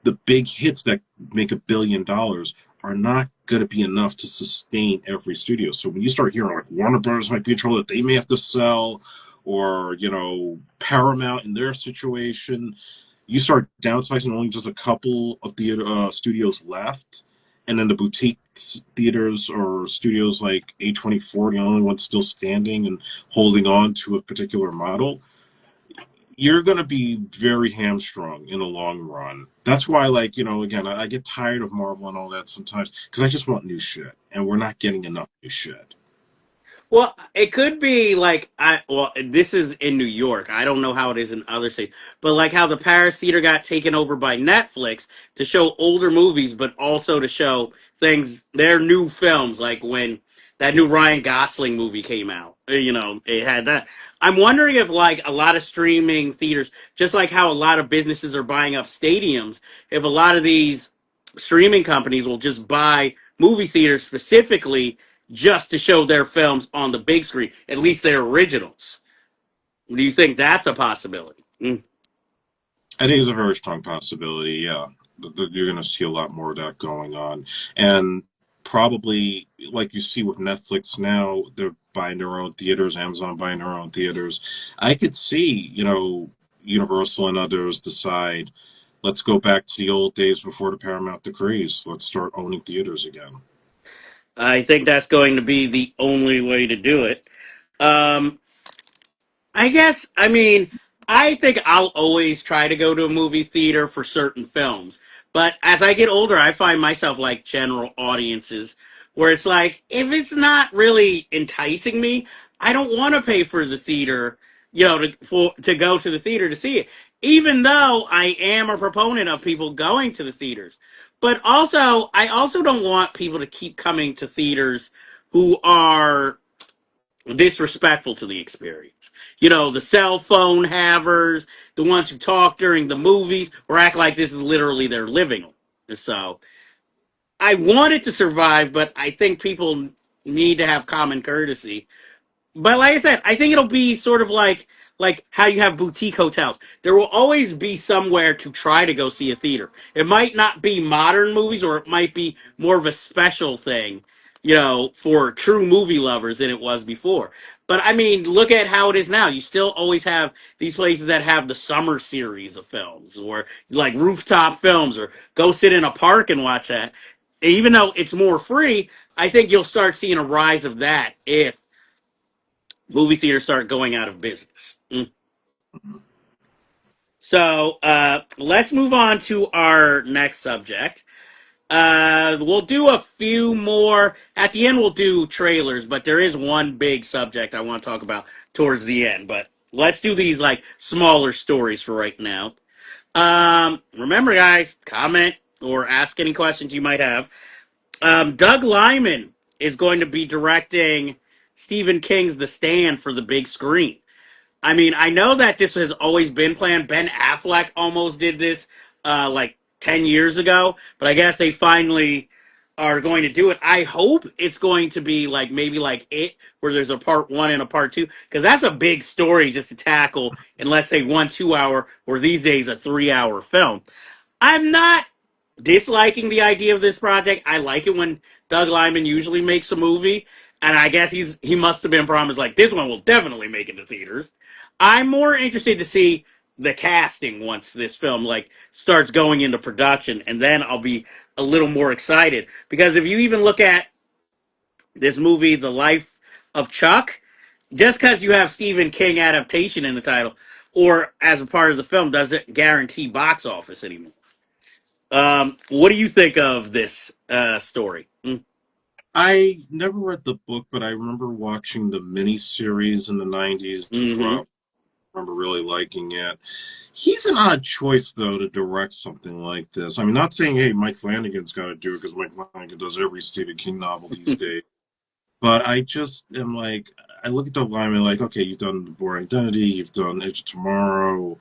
the big hits that make $1 billion are not going to be enough to sustain every studio. So when you start hearing like Warner Brothers might be in trouble that they may have to sell, or Paramount in their situation, you start downsizing only just a couple of the studios left. and then the boutique theaters or studios like A24, the only ones still standing and holding on to a particular model, you're going to be very hamstrung in the long run. That's why, like, again, I get tired of Marvel and all that sometimes because I just want new shit, and we're not getting enough new shit. Well, it could be like this is in New York. I don't know how it is in other states, but like how the Paris theater got taken over by Netflix to show older movies, but also to show things, their new films, like when that new Ryan Gosling movie came out. It had that. I'm wondering if like a lot of streaming theaters, just like how a lot of businesses are buying up stadiums, if a lot of these streaming companies will just buy movie theaters specifically just to show their films on the big screen, at least their originals. Do you think that's a possibility? Mm. I think it's a very strong possibility. Yeah, you're going to see a lot more of that going on, and probably like you see with Netflix now, they're buying their own theaters. Amazon buying their own theaters. I could see, Universal and others decide, let's go back to the old days before the Paramount decrees. Let's start owning theaters again. I think that's going to be the only way to do it. Um, I guess, I mean, I think I'll always try to go to a movie theater for certain films. But as I get older, I find myself like general audiences where it's like, if it's not really enticing me, I don't want to pay for the theater, to go to the theater to see it. Even though I am a proponent of people going to the theaters. But also, I also don't want people to keep coming to theaters who are disrespectful to the experience. The cell phone havers, the ones who talk during the movies, or act like this is literally their living room. So I want it to survive, but I think people need to have common courtesy. But like I said, I think it'll be sort of like how you have boutique hotels. There will always be somewhere to try to go see a theater. It might not be modern movies, or it might be more of a special thing, for true movie lovers than it was before. But I mean, look at how it is now. You still always have these places that have the summer series of films, or like rooftop films, or go sit in a park and watch that. Even though it's more free, I think you'll start seeing a rise of that if movie theaters start going out of business. Mm. So let's move on to our next subject. We'll do a few more. At the end, we'll do trailers, but there is one big subject I want to talk about towards the end. But let's do these like smaller stories for right now. Remember, guys, comment or ask any questions you might have. Doug Liman is going to be directing Stephen King's The Stand for the big screen. I mean, I know that this has always been planned. Ben Affleck almost did this like 10 years ago, but I guess they finally are going to do it. I hope it's going to be like maybe like It, where there's a part one and a part two, because that's a big story just to tackle in, let's say, 1 2 hour, or these days a 3 hour film. I'm not disliking the idea of this project. I like it when Doug Liman usually makes a movie, and I guess he must have been promised like this one will definitely make it to theaters. I'm more interested to see the casting once this film like starts going into production, and then I'll be a little more excited, because if you even look at this movie, The Life of Chuck, just because you have Stephen King adaptation in the title or as a part of the film doesn't guarantee box office anymore. What do you think of this story? I never read the book, but I remember watching the miniseries in the 90s of Mm-hmm. Rob. I remember really liking it. He's an odd choice, though, to direct something like this. I mean, not saying, hey, Mike Flanagan's got to do it, because Mike Flanagan does every Stephen King novel these days. But I just am like, I look at the line and like, okay, you've done The Bourne Identity, you've done Edge of Tomorrow.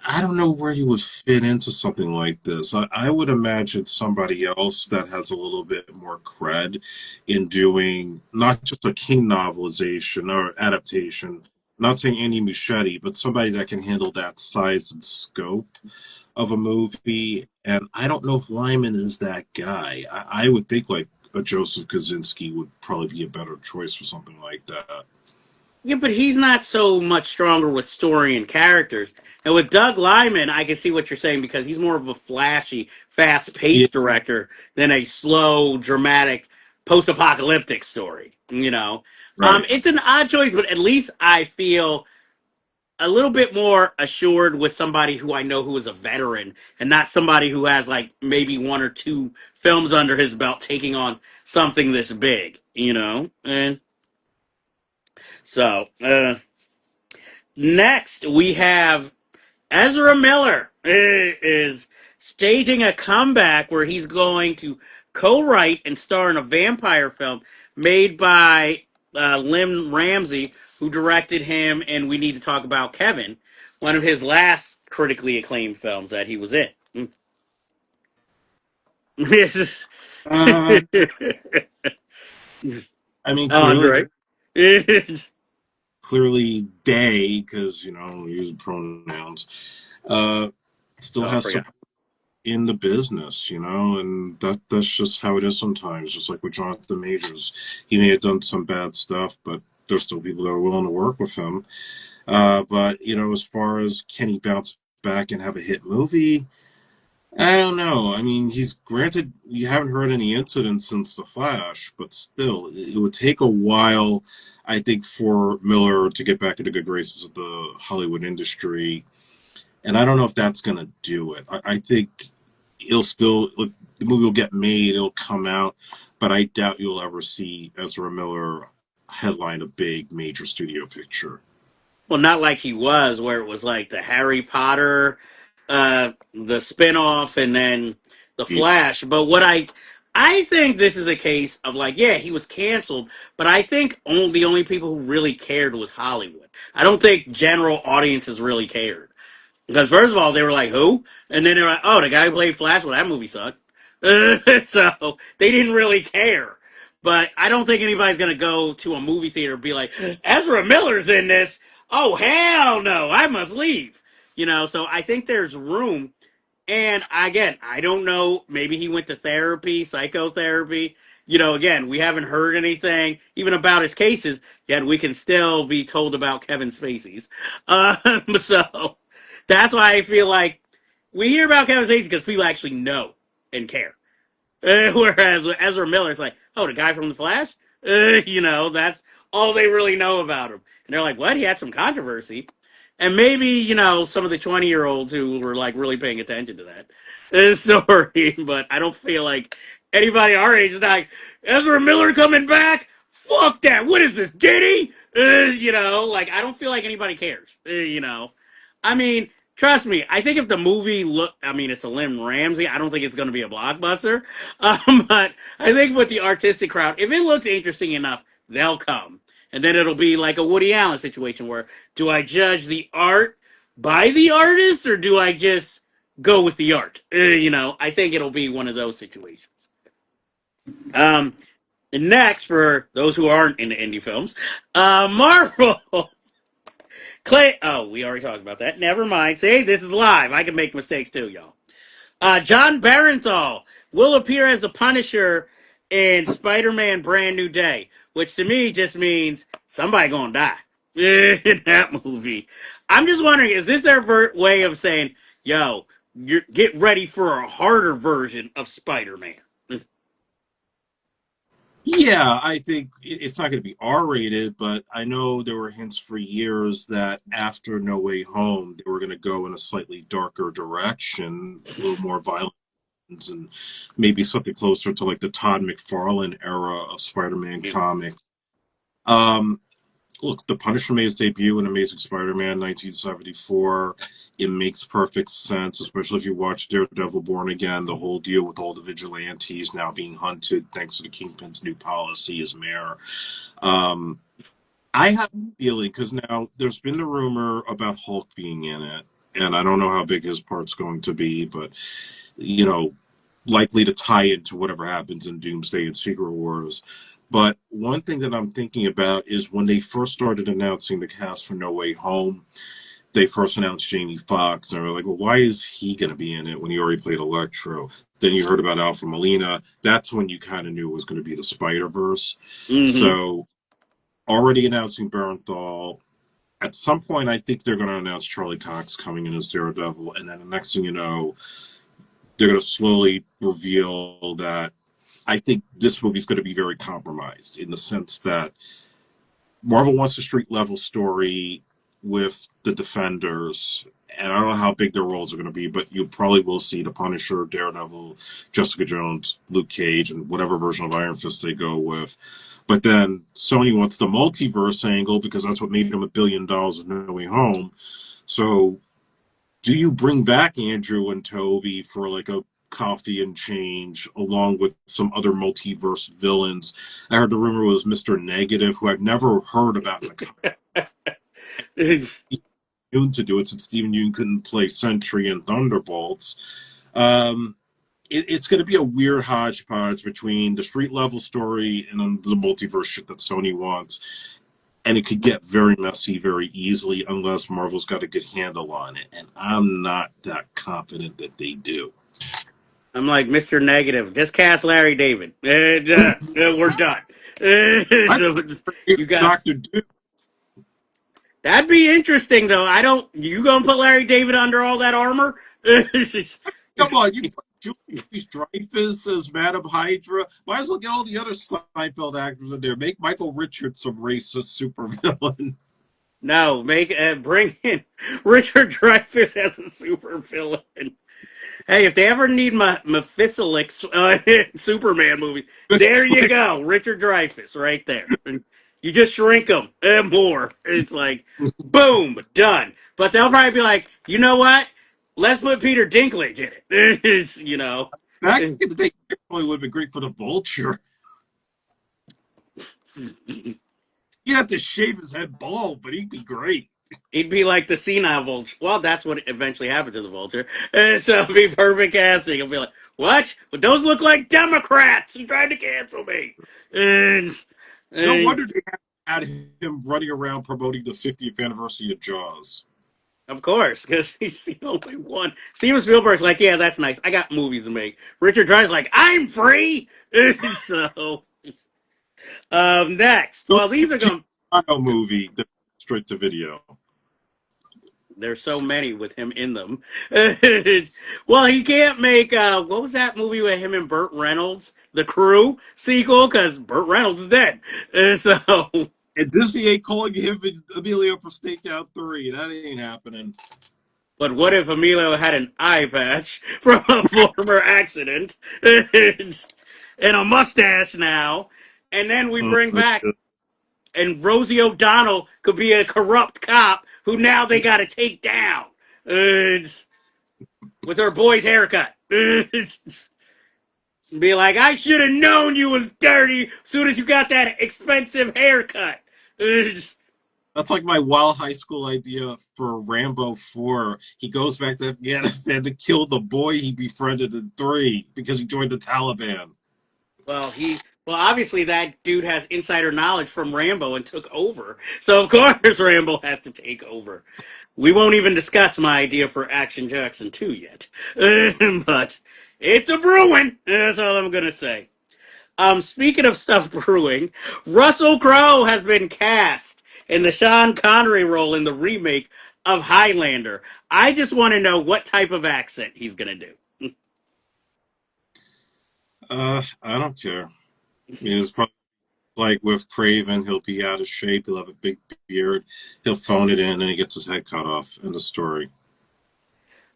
I don't know where you would fit into something like this. I would imagine somebody else that has a little bit more cred in doing not just a King novelization or adaptation, not saying Andy Muschietti, but somebody that can handle that size and scope of a movie. And I don't know if Lyman is that guy. I would think like a Joseph Kosinski would probably be a better choice for something like that. Yeah, but he's not so much stronger with story and characters. And with Doug Liman, I can see what you're saying because he's more of a flashy, Yeah, fast-paced director than a slow, dramatic, post-apocalyptic story. right. It's an odd choice, but at least I feel a little bit more assured with somebody who I know who is a veteran and not somebody who has like maybe one or two films under his belt taking on something this big. And so, next we have Ezra Miller is staging a comeback where he's going to co-write and star in a vampire film made by Lynn Ramsey, who directed him and We Need to Talk About Kevin, one of his last critically acclaimed films that he was in. Uh, I mean, Andre. clearly, they, because use pronouns, uh, still Oh, I has forgot. support in the business, and that's just how it is sometimes. Just like with Jonathan Majors, he may have done some bad stuff, but there's still people that are willing to work with him. But as far as can he bounce back and have a hit movie, I don't know. I mean, he's granted you haven't heard any incidents since The Flash, but still, it would take a while, I think, for Miller to get back into good graces of the Hollywood industry. And I don't know if that's going to do it. I think it'll still, look, the movie will get made, it'll come out, but I doubt you'll ever see Ezra Miller headline a big major studio picture. Well, not like he was, where it was like the Harry Potter, the spinoff, and then the Flash. But I think this is a case of like, yeah, he was canceled, but I think the only people who really cared was Hollywood. I don't think general audiences really cared. Because first of all, they were like, "Who?" And then they're like, "Oh, the guy who played Flash. Well, that movie sucked." So they didn't really care. But I don't think anybody's gonna go to a movie theater and be like, "Ezra Miller's in this." Oh hell no! I must leave. So I think there's room. And again, I don't know. Maybe he went to therapy, psychotherapy. Again, we haven't heard anything even about his cases yet. We can still be told about Kevin Spacey's. So that's why I feel like we hear about Kevin Spacey because people actually know and care. Whereas with Ezra Miller, it's like, oh, the guy from The Flash? That's all they really know about him. And they're like, what? He had some controversy. And maybe, some of the 20-year-olds who were like really paying attention to that story. But I don't feel like anybody our age is like, Ezra Miller coming back? Fuck that. What is this, Diddy? Like, I don't feel like anybody cares. I mean, trust me, I think if the movie I mean, it's a Lynn Ramsey. I don't think it's going to be a blockbuster. But I think with the artistic crowd, if it looks interesting enough, they'll come. And then it'll be like a Woody Allen situation where do I judge the art by the artist or do I just go with the art? I think it'll be one of those situations. Um, and next, for those who aren't into indie films, Marvel. Clay. Oh, we already talked about that. Never mind. See, this is live. I can make mistakes too, y'all. John Barenthal will appear as the Punisher in Spider-Man: Brand New Day, which to me just means somebody gonna die in that movie. I'm just wondering, is this their way of saying, "Yo, get ready for a harder version of Spider-Man"? Yeah, I think it's not going to be R-rated, but I know there were hints for years that after No Way Home, they were going to go in a slightly darker direction, a little more violence, and maybe something closer to like the Todd McFarlane era of Spider-Man Yeah. comics. Look, The Punisher made his debut in Amazing Spider-Man 1974. It makes perfect sense, especially if you watch Daredevil Born Again, the whole deal with all the vigilantes now being hunted thanks to the Kingpin's new policy as mayor. Um, I have a feeling, because now there's been the rumor about Hulk being in it, and I don't know how big his part's going to be, but, you know, likely to tie into whatever happens in Doomsday and Secret Wars. But one thing that I'm thinking about is when they first started announcing the cast for No Way Home, they first announced Jamie Foxx, and they were like, well, why is he going to be in it when he already played Electro? Then you heard about Alfred Molina. That's when you kind of knew it was going to be the Spider-Verse. Mm-hmm. So already announcing Barenthal. At some point, I think they're going to announce Charlie Cox coming in as Daredevil, and then the next thing you know, they're going to slowly reveal that I think this movie's going to be very compromised in the sense that Marvel wants a street level story with the Defenders, and I don't know how big their roles are going to be, but you probably will see the Punisher, Daredevil, Jessica Jones, Luke Cage, and whatever version of Iron Fist they go with. But then Sony wants the multiverse angle because that's what made them $1 billion in No Way Home. So, do you bring back Andrew and Toby for like a coffee and change along with some other multiverse villains? I heard the rumor was Mr. Negative, who I've never heard about in the comics. Yeun to do it since Stephen Yeun couldn't play Sentry and Thunderbolts. Um, it's going to be a weird hodgepodge between the street level story and the multiverse shit that Sony wants. And it could get very messy very easily unless Marvel's got a good handle on it. And I'm not that confident that they do. I'm like Mr. Negative. Just cast Larry David. We're done. I You got Doctor Doom. that'd be interesting though. I don't. You gonna put Larry David under all that armor? Come on, you put Julie Dreyfus as Madam Hydra. Might as well get all the other Seinfeld actors in there. Make Michael Richards some racist supervillain. No, bring in Richard Dreyfuss as a super villain. Hey, if they ever need Mephistophelics Superman movie, there you go, Richard Dreyfuss, right there. And you just shrink him more. It's like, boom, done. But they'll probably be like, you know what? Let's put Peter Dinklage in it. Back in the day, it probably would have been great for the Vulture. He'd have to shave his head bald, but he'd be great. He'd be like the senile vulture. Well, that's what eventually happened to the vulture. So it'd be perfect casting. He'll be like, what? But those look like Democrats who tried to cancel me. And, No and wonder they had him running around promoting the 50th anniversary of Jaws. of course, because he's the only one. Steven Spielberg's like, yeah, that's nice. I got movies to make. Richard Dreyfuss like, I'm free. So, next. Don't Well, these are going. movie straight to video. There's so many with him in them. Well, he can't make what was that movie with him and Burt Reynolds, The Crew sequel, because Burt Reynolds is dead. So, And Disney ain't calling him Emilio for Stakeout 3. That ain't happening. but what if Emilio had an eye patch from a former accident and a mustache now, and then we Oh, bring back and Rosie O'Donnell could be a corrupt cop who now they got to take down with her boy's haircut. Be like, I should have known you was dirty as soon as you got that expensive haircut. That's like my wild high school idea for Rambo 4. He goes back to Afghanistan to kill the boy he befriended in 3 because he joined the Taliban. Well, obviously that dude has insider knowledge from Rambo and took over. So of course Rambo has to take over. We won't even discuss my idea for Action Jackson 2 yet. But it's a brewing. That's all I'm gonna say. Speaking of stuff brewing, Russell Crowe has been cast in the Sean Connery role in the remake of Highlander. I just want to know what type of accent he's gonna do. I don't care. I mean, it's probably like with Craven, he'll be out of shape, he'll have a big beard, he'll phone it in, and he gets his head cut off. End of story.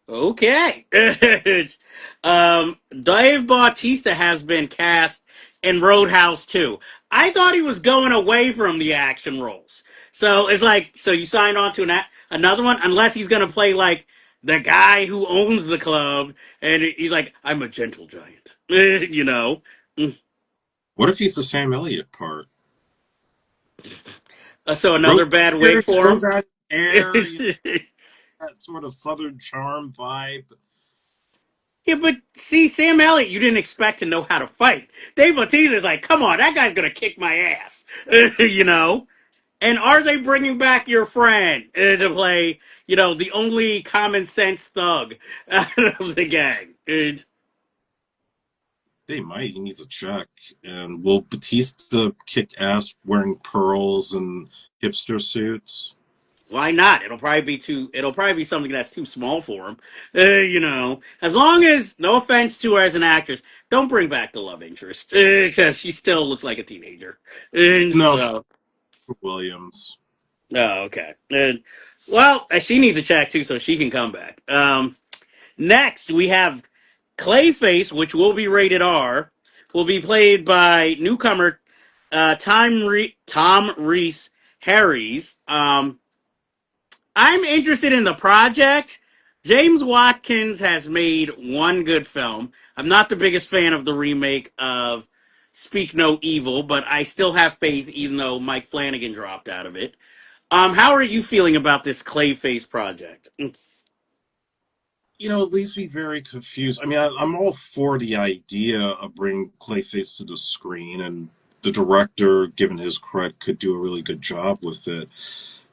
Okay. Dave Bautista has been cast in Roadhouse 2. I thought he was going away from the action roles. So it's like, so you signed on to another one, unless he's going to play like the guy who owns the club, and he's like, I'm a gentle giant. you know? What if he's the Sam Elliott part? So another Grows bad wig beard, for grows him? out hair, that sort of Southern charm vibe. Yeah, but see, Sam Elliott, you didn't expect to know how to fight. Dave Bautista's like, come on, that guy's gonna kick my ass, you know. And are they bringing back your friend to play, the only common sense thug out of the gang? They might. He needs a check. And will Batista kick ass wearing pearls and hipster suits? Why not? It'll probably be too. It'll probably be something that's too small for him. As long as, no offense to her as an actress, don't bring back the love interest because she still looks like a teenager. And No, so, Williams. oh, okay. And well, she needs a check too, so she can come back. Next we have Clayface, which will be rated R. Will be played by newcomer Tom Reese Harries. I'm interested in the project. James Watkins has made one good film. I'm not the biggest fan of the remake of Speak No Evil, but I still have faith, even though Mike Flanagan dropped out of it. How are you feeling about this Clayface project? It leaves me very confused. I mean, I'm all for the idea of bringing Clayface to the screen, and the director, given his credit, could do a really good job with it.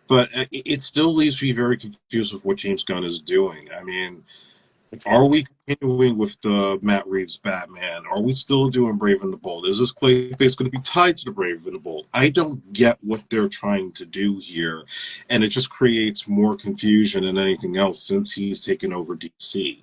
But it still leaves me very confused with what James Gunn is doing. I mean, are we continuing with the Matt Reeves Batman? Are we still doing Brave and the Bold? Is this Clayface going to be tied to the Brave and the Bold? I don't get what they're trying to do here, and it just creates more confusion than anything else since he's taken over DC.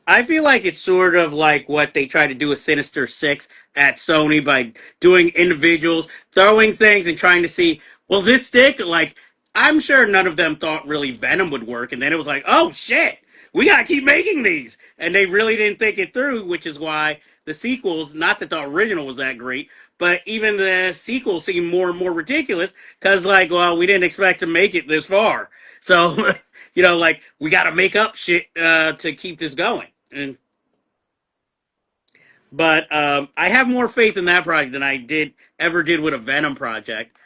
I feel like it's sort of like what they tried to do with Sinister Six at Sony by doing individuals, throwing things, and trying to see, will this stick? Like, I'm sure none of them thought really Venom would work, and then it was like, oh shit, we gotta keep making these, and they really didn't think it through, which is why the sequels, not that the original was that great, but even the sequels seem more and more ridiculous because, like, well, we didn't expect to make it this far, so like we got to make up shit to keep this going. But I have more faith in that project than I did with a Venom project.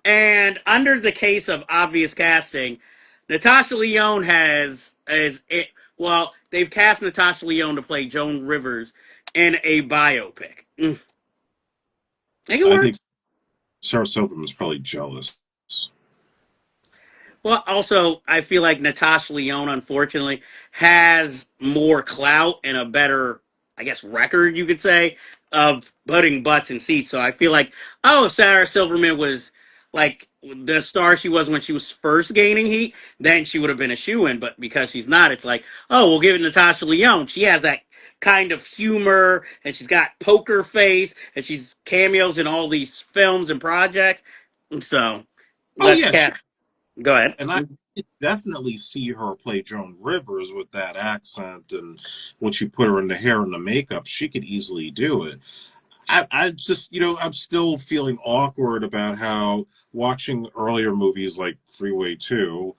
And under the case of obvious casting, Natasha Lyonne has as it. Well, they've cast Natasha Lyonne to play Joan Rivers in a biopic. Make it I work. think Sarah Silverman's probably jealous. Well, also, I feel like Natasha Lyonne, unfortunately, has more clout and a better, I guess, record, you could say, of putting butts in seats. So I feel like, oh, Sarah Silverman was like the star she was when she was first gaining heat, then she would have been a shoo-in. But because she's not, it's like, oh, we'll give it to Natasha Lyonne. She has that kind of humor, and she's got poker face, and she's cameos in all these films and projects. So Oh let's yeah, she cast. Go ahead. and I could definitely see her play Joan Rivers with that accent, and once you put her in the hair and the makeup, she could easily do it. I just, I'm still feeling awkward about how watching earlier movies like Freeway 2,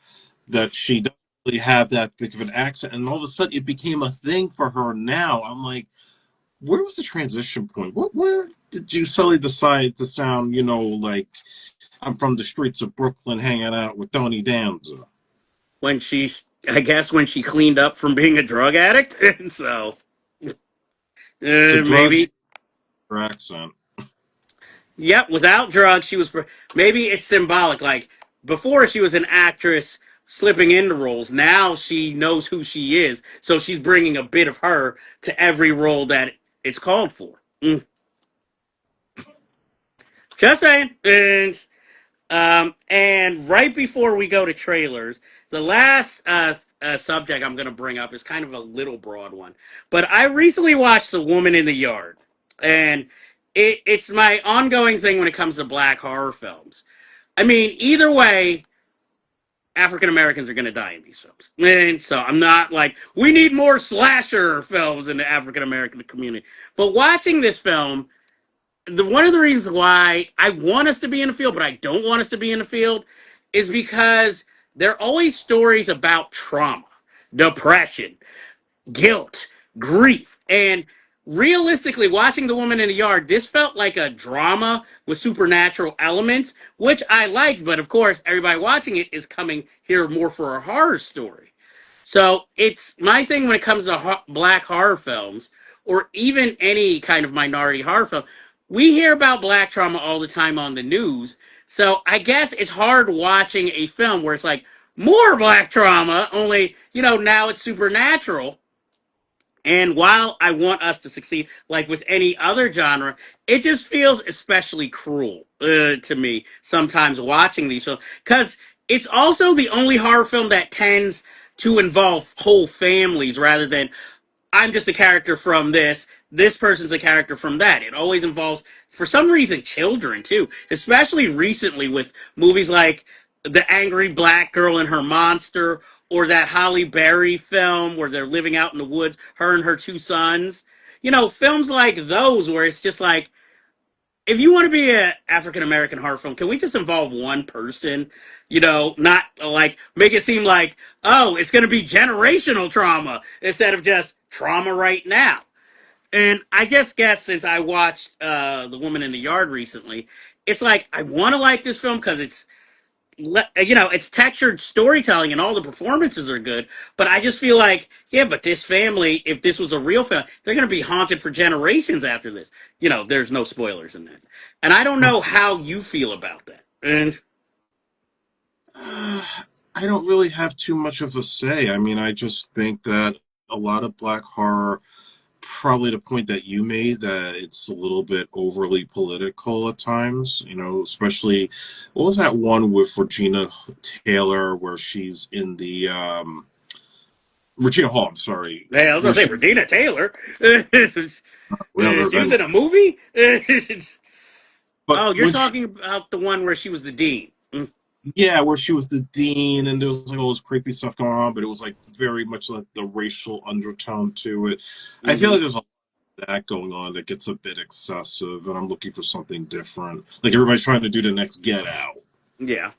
that she doesn't really have that thick of an accent, and all of a sudden it became a thing for her now. I'm like, where was the transition point? Where did you suddenly decide to sound, like I'm from the streets of Brooklyn hanging out with Tony Danza? When I guess when she cleaned up from being a drug addict. And so So drugs, maybe, her accent. yep, without drugs, maybe it's symbolic. Like before, she was an actress slipping into roles. Now she knows who she is, so she's bringing a bit of her to every role that it's called for. Just saying. And right before we go to trailers, the last subject I'm going to bring up is kind of a little broad one. But I recently watched The Woman in the Yard, and it's my ongoing thing when it comes to black horror films. I mean, either way, African Americans are going to die in these films. And so I'm not like, we need more slasher films in the African American community. But watching this film, one of the reasons why I want us to be in the field, but I don't want us to be in the field, is because there are always stories about trauma, depression, guilt, grief, and realistically, watching The Woman in the Yard, this felt like a drama with supernatural elements, which I liked. But of course, everybody watching it is coming here more for a horror story. So it's my thing when it comes to black horror films, or even any kind of minority horror film. We hear about black trauma all the time on the news. So I guess it's hard watching a film where it's like more black trauma, only, now it's supernatural. And while I want us to succeed, like with any other genre, it just feels especially cruel to me sometimes watching these films because it's also the only horror film that tends to involve whole families rather than I'm just a character from this. This person's a character from that. It always involves, for some reason, children too. Especially recently with movies like The Angry Black Girl and Her Monster, or that Holly Berry film where they're living out in the woods, her and her two sons. You know, films like those where it's just like, if you want to be an African American horror film, can we just involve one person? You know, not like make it seem like, oh, it's going to be generational trauma instead of just trauma right now. And I just guess since I watched The Woman in the Yard recently, it's like I want to like this film because it's it's textured storytelling and all the performances are good. But I just feel like, yeah, but this family, if this was a real family, they're going to be haunted for generations after this. You know, there's no spoilers in that. And I don't know how you feel about that. And I don't really have too much of a say. I mean, I just think that a lot of black horror, probably the point that you made, that it's a little bit overly political at times, especially what was that one with Regina Taylor where she's in the Regina Hall, I'm sorry, hey, I was where going to say she Regina Taylor. whatever She was then in a movie? but Oh, you're when she talking about the one where she was the dean. yeah, where she was the dean and there was like all this creepy stuff going on, but it was like very much like the racial undertone to it. I feel Mm-hmm. like there's a that going on that gets a bit excessive, and I'm looking for something different. Like everybody's trying to do the next Get Out. Yeah.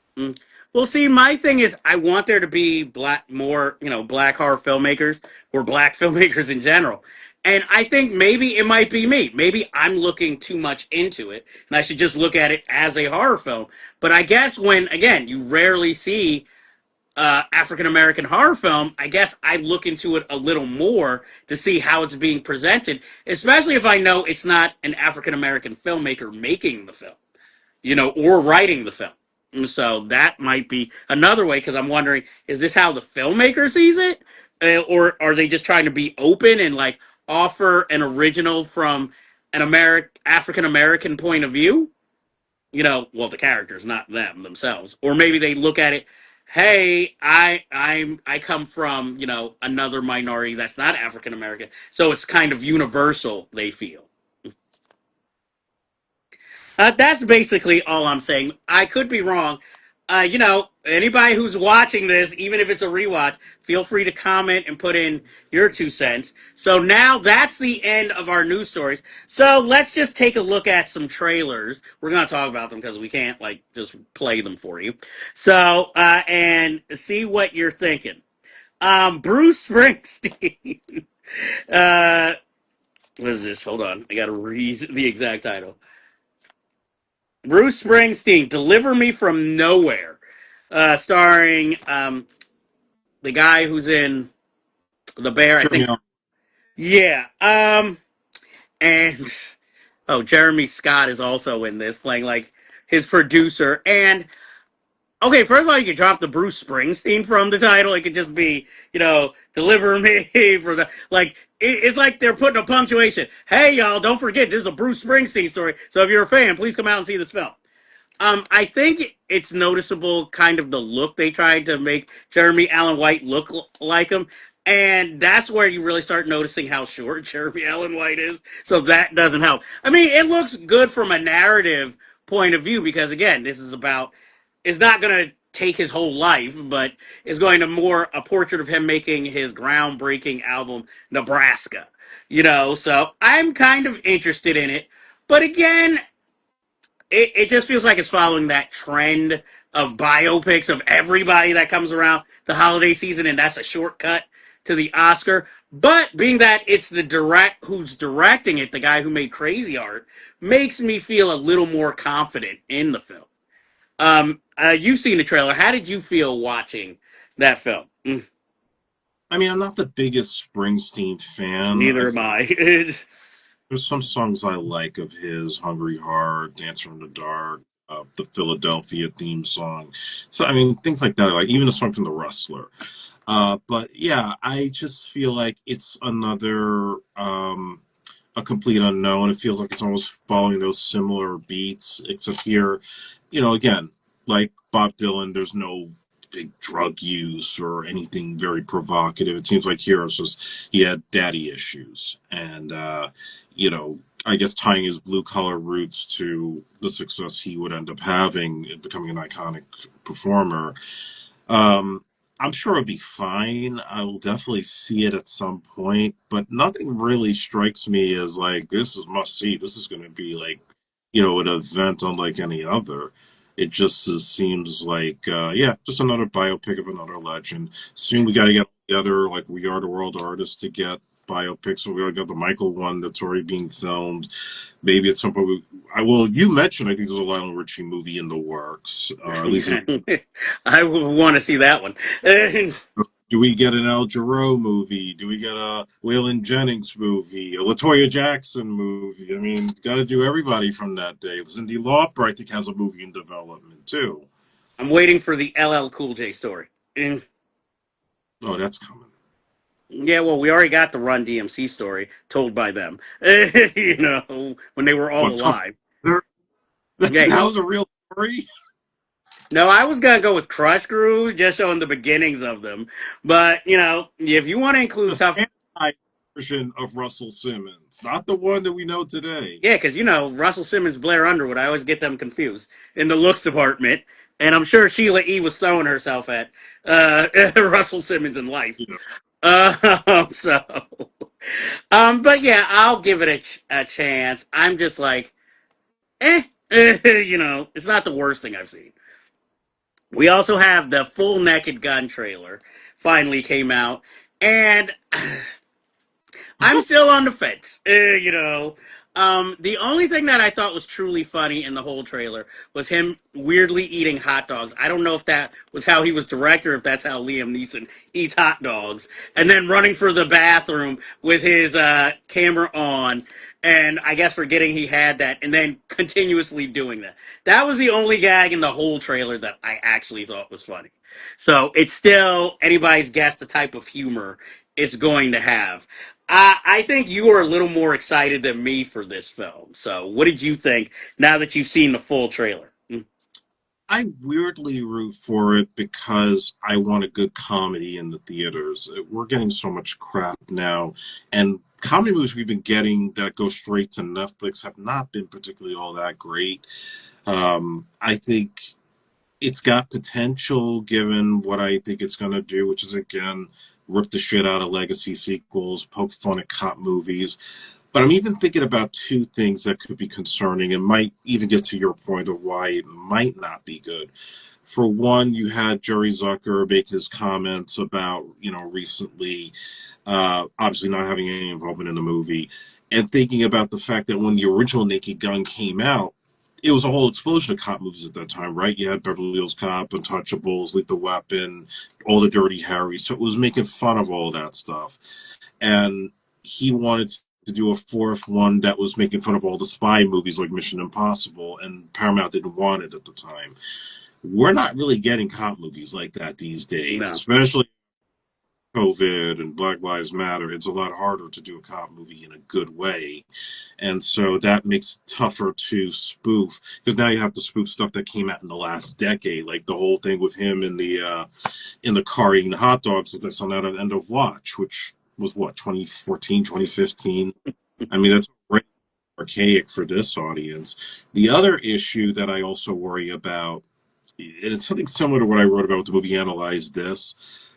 Well, see, my thing is, I want there to be more, black horror filmmakers or black filmmakers in general. And I think maybe it might be me. Maybe I'm looking too much into it, and I should just look at it as a horror film. But I guess when, again, you rarely see African American horror film, I guess I look into it a little more to see how it's being presented, especially if I know it's not an African American filmmaker making the film, or writing the film. So that might be another way because I'm wondering, is this how the filmmaker sees it? Or are they just trying to be open and like offer an original from an African American point of view? Well, the characters, not them themselves. Or maybe they look at it, hey, I come from, another minority that's not African American. So it's kind of universal, they feel. That's basically all I'm saying. I could be wrong. Anybody who's watching this, even if it's a rewatch, feel free to comment and put in your 2 cents. So now that's the end of our news stories. So let's just take a look at some trailers. We're going to talk about them because we can't just play them for you. So, and see what you're thinking. Bruce Springsteen. uh, what is this? Hold on. I got to read the exact title. Bruce Springsteen, Deliver Me from Nowhere, starring the guy who's in The Bear, I Jeremy think. Yeah. And, oh, Jeremy Scott is also in this, playing like his producer. And, okay, first of all, you could drop the Bruce Springsteen from the title. It could just be, Deliver Me from the, it's like they're putting a punctuation. Hey, y'all, don't forget, this is a Bruce Springsteen story. So if you're a fan, please come out and see this film. I think it's noticeable, kind of the look they tried to make Jeremy Allen White look like him, and that's where you really start noticing how short Jeremy Allen White is. So that doesn't help. I mean, it looks good from a narrative point of view because again, this is about. It's not going to take his whole life, but it's going to more a portrait of him making his groundbreaking album Nebraska. So I'm kind of interested in it, but again, it just feels like it's following that trend of biopics of everybody that comes around the holiday season, and that's a shortcut to the Oscar. But being that it's the who's directing it, the guy who made Crazy Art, makes me feel a little more confident in the film. You've seen the trailer. How did you feel watching that film? I mean, I'm not the biggest Springsteen fan. Neither am I. There's some songs I like of his, Hungry Heart, Dancer in the Dark. the Philadelphia theme song. So I mean, things like that, like even a song from The Wrestler. But yeah, I just feel like it's another a complete unknown. It feels like it's almost following those similar beats, except here, again, like Bob Dylan, there's no big drug use or anything very provocative. It seems like here it's just he had daddy issues, and I guess tying his blue collar roots to the success he would end up having, becoming an iconic performer. um, I'm sure it'll be fine. I will definitely see it at some point, but nothing really strikes me as like this is must see. This is going to be like, an event unlike any other. It just seems like, yeah, just another biopic of another legend. Soon we got to get together, like We Are the World artists, to get biopics. So we got the Michael one that's already being filmed. Maybe at some point, you mentioned, I think there's a Lionel Richie movie in the works, or at least I would want to see that one. do we get an Al Jarreau movie? Do we get a Waylon Jennings movie? A Latoya Jackson movie? I mean, got to do everybody from that day. Cyndi Lauper, I think, has a movie in development too. I'm waiting for the LL Cool J story. Oh, that's coming. Yeah, well, we already got the Run DMC story told by them. When they were all What? alive. That Yeah. was a real story. No, I was gonna go with Crush Groove, just showing the beginnings of them. But if you want to include The tough, Spanish version of Russell Simmons, not the one that we know today. yeah, because Russell Simmons, Blair Underwood, I always get them confused in the looks department, and I'm sure Sheila E. was throwing herself at Russell Simmons in life. You know, So, but yeah, I'll give it a chance. I'm just like, it's not the worst thing I've seen. We also have the full Naked Gun trailer finally came out, and I'm still on the fence. The only thing that I thought was truly funny in the whole trailer was him weirdly eating hot dogs. I don't know if that was how he was directed or if that's how Liam Neeson eats hot dogs. And then running for the bathroom with his camera on, and I guess forgetting he had that, and then continuously doing that. That was the only gag in the whole trailer that I actually thought was funny. So it's still anybody's guess the type of humor it's going to have. I think you are a little more excited than me for this film. So, what did you think now that you've seen the full trailer? I weirdly root for it because I want a good comedy in the theaters. We're getting so much crap now, and comedy movies we've been getting that go straight to Netflix have not been particularly all that great. I think it's got potential given what I think it's going to do, which is again rip the shit out of legacy sequels, poke fun at cop movies. But I'm even thinking about two things that could be concerning and might even get to your point of why it might not be good. For one, you had Jerry Zucker make his comments about, recently, obviously not having any involvement in the movie, and thinking about the fact that when the original Naked Gun came out, it was a whole explosion of cop movies at that time, right? You had Beverly Hills Cop, Untouchables, Lethal Weapon, all the Dirty Harrys. So it was making fun of all that stuff. And he wanted to do a fourth one that was making fun of all the spy movies like Mission Impossible, and Paramount didn't want it at the time. We're not really getting cop movies like that these days, No. especially COVID and Black Lives Matter. It's a lot harder to do a cop movie in a good way. And so that makes it tougher to spoof because now you have to spoof stuff that came out in the last decade, like the whole thing with him in the car eating hot dogs that's on that end of Watch, which was what 2014, 2015. I mean, that's very archaic for this audience. The other issue that I also worry about, and it's something similar to what I wrote about with the movie Analyze This,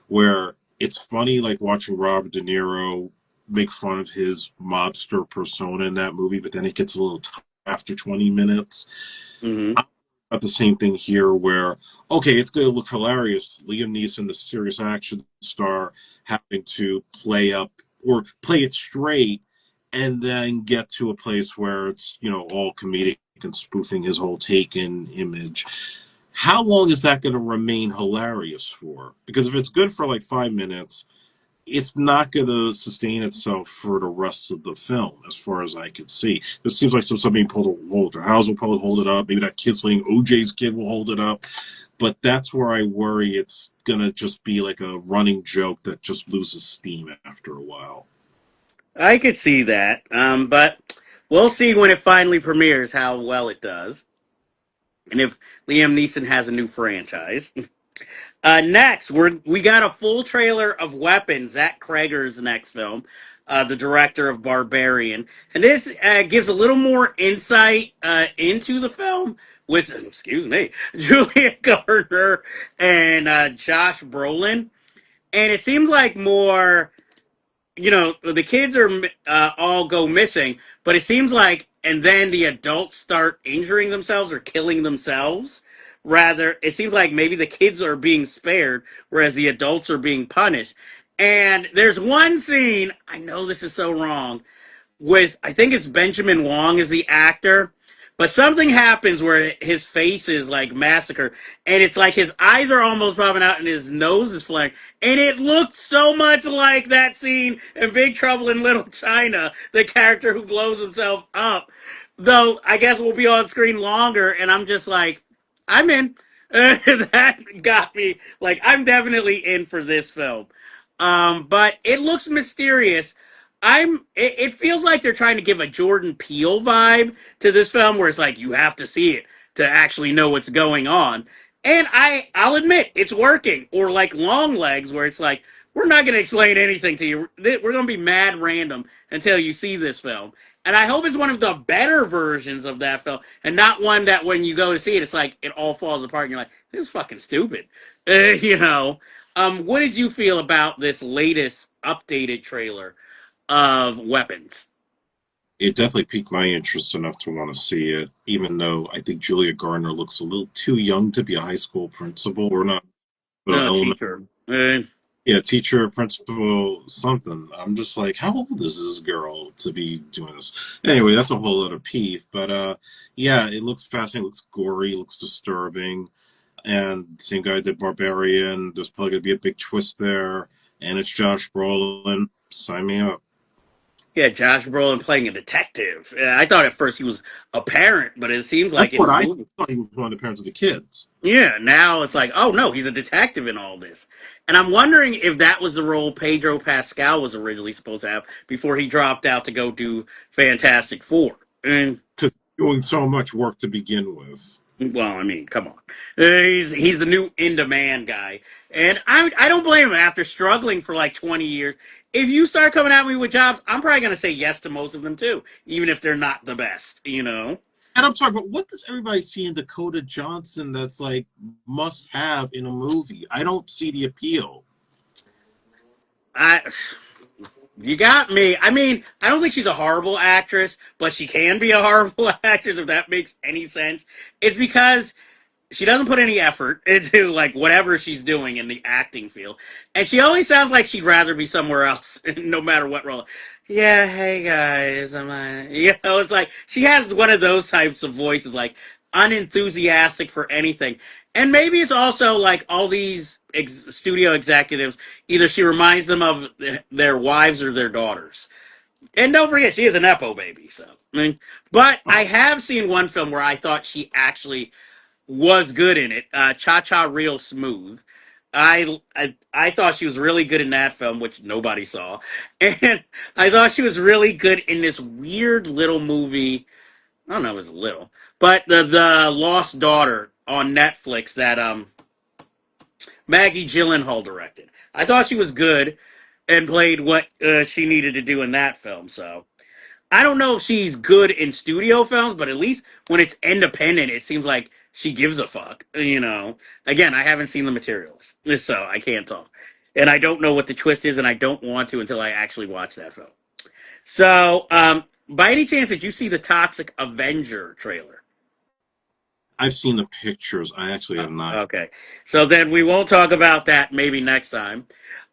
where it's funny like watching Robert De Niro make fun of his mobster persona in that movie, but then it gets a little tough after 20 minutes. Mm-hmm. About the same thing here where, okay, it's going to look hilarious. Liam Neeson, the serious action star, having to play up or play it straight and then get to a place where it's, all comedic and spoofing his whole Taken image. How long is that going to remain hilarious for? Because if it's good for like 5 minutes, it's not going to sustain itself for the rest of the film, as far as I can see. It seems like somebody will hold it. House will probably hold it up. Maybe that kid's playing OJ's kid will hold it up. But that's where I worry it's going to just be like a running joke that just loses steam after a while. I could see that, but we'll see when it finally premieres how well it does, and if Liam Neeson has a new franchise. Next, we got a full trailer of Weapons, Zach Kreger's next film, the director of Barbarian, and this gives a little more insight into the film with, excuse me, Julia Garner and Josh Brolin, and it seems like more, the kids are all go missing, but it seems like, and then the adults start injuring themselves or killing themselves. Rather, it seems like maybe the kids are being spared, whereas the adults are being punished. And there's one scene, I know this is so wrong, with, I think it's Benjamin Wong as the actor, but something happens where his face is like massacred, and it's like his eyes are almost popping out and his nose is flaring, and it looked so much like that scene in Big Trouble in Little China, the character who blows himself up. Though I guess we'll be on screen longer, and I'm just like, I'm in. That got me like, I'm definitely in for this film. But it looks mysterious. It feels like they're trying to give a Jordan Peele vibe to this film, where it's like you have to see it to actually know what's going on. And I'll admit it's working. Or like Long Legs, where it's like we're not going to explain anything to you. We're going to be mad random until you see this film. And I hope it's one of the better versions of that film, and not one that when you go to see it, it's like it all falls apart, and you're like, this is fucking stupid. You know. What did you feel about this latest updated trailer of Weapons? It definitely piqued my interest enough to want to see it, even though I think Julia Garner looks a little too young to be a high school principal or not, but No, elementary. teacher. Yeah, teacher, principal, something. I'm just like, how old is this girl to be doing this? Anyway, that's a whole other peeve. But yeah, it looks fascinating, it looks gory, it looks disturbing. And same guy did Barbarian. There's probably gonna be a big twist there, and it's Josh Brolin. Sign me up. Yeah, Josh Brolin playing a detective. I thought at first he was a parent, but it seems That's like in what the I movie. thought he was one of the parents of the kids. Yeah, now it's like, oh no, he's a detective in all this. And I'm wondering if that was the role Pedro Pascal was originally supposed to have before he dropped out to go do Fantastic Four. And Because doing so much work to begin with. well, I mean, come on. He's the new in demand guy, and I don't blame him after struggling for like 20 years. If you start coming at me with jobs, I'm probably gonna say yes to most of them too, even if they're not the best. You know. And I'm sorry, but what does everybody see in Dakota Johnson that's like must have in a movie? I don't see the appeal. I You got me. I mean, I don't think she's a horrible actress, but she can be a horrible actress if that makes any sense. It's because she doesn't put any effort into like whatever she's doing in the acting field, and she always sounds like she'd rather be somewhere else, no matter what role. Yeah, hey guys, it's like she has one of those types of voices, like unenthusiastic for anything. And maybe it's also like all these studio executives, either she reminds them of their wives or their daughters. And don't forget, she is an Epo baby, so. I mean, but I have seen one film where I thought she actually was good in it. Cha Cha Real Smooth. I thought she was really good in that film, which nobody saw, and I thought she was really good in this weird little movie. I don't know, if it was little, but the Lost Daughter on Netflix that Maggie Gyllenhaal directed. I thought she was good and played what she needed to do in that film. So I don't know if she's good in studio films, but at least when it's independent, it seems like she gives a fuck. You know, again, I haven't seen The Materialist, so I can't talk. And I don't know what the twist is, and I don't want to until I actually watch that film. So, by any chance, did you see the Toxic Avenger trailer? I've seen the pictures. I actually have not. Okay. So then we won't talk about that maybe next time.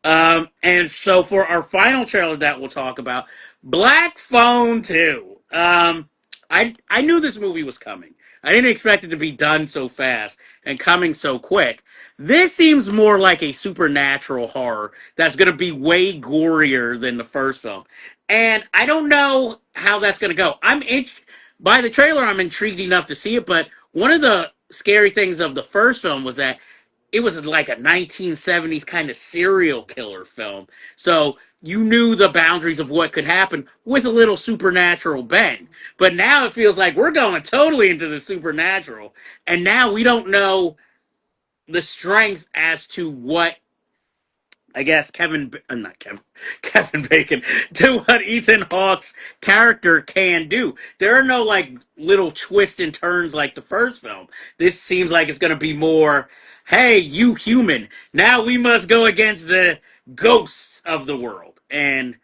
And so for our final trailer that we'll talk about, Black Phone 2. I knew this movie was coming. I didn't expect it to be done so fast and coming so quick. This seems more like a supernatural horror that's going to be way gorier than the first film. And I don't know how that's going to go. By the trailer, I'm intrigued enough to see it, but one of the scary things of the first film was that it was like a 1970s kind of serial killer film. So you knew the boundaries of what could happen with a little supernatural bend. But now it feels like we're going totally into the supernatural. And now we don't know the strength as to what I guess not Kevin, Kevin Bacon, to what Ethan Hawke's character can do. There are no like little twists and turns like the first film. This seems like it's going to be more, hey, you human, now we must go against the ghosts of the world. And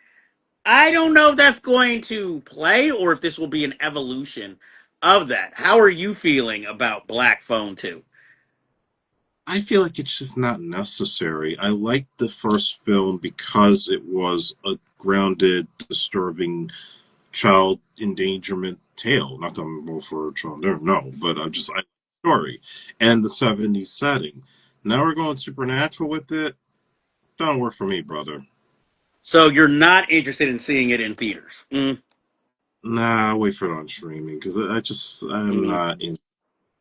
I don't know if that's going to play or if this will be an evolution of that. How are you feeling about Black Phone 2? I feel like it's just not necessary. I liked the first film because it was a grounded, disturbing child endangerment tale. Not that I'm all for child, no, but I like the story and the '70s setting. Now we're going supernatural with it. Don't work for me, brother. So you're not interested in seeing it in theaters. Nah, I'll wait for it on streaming because I'm Mhm. not in the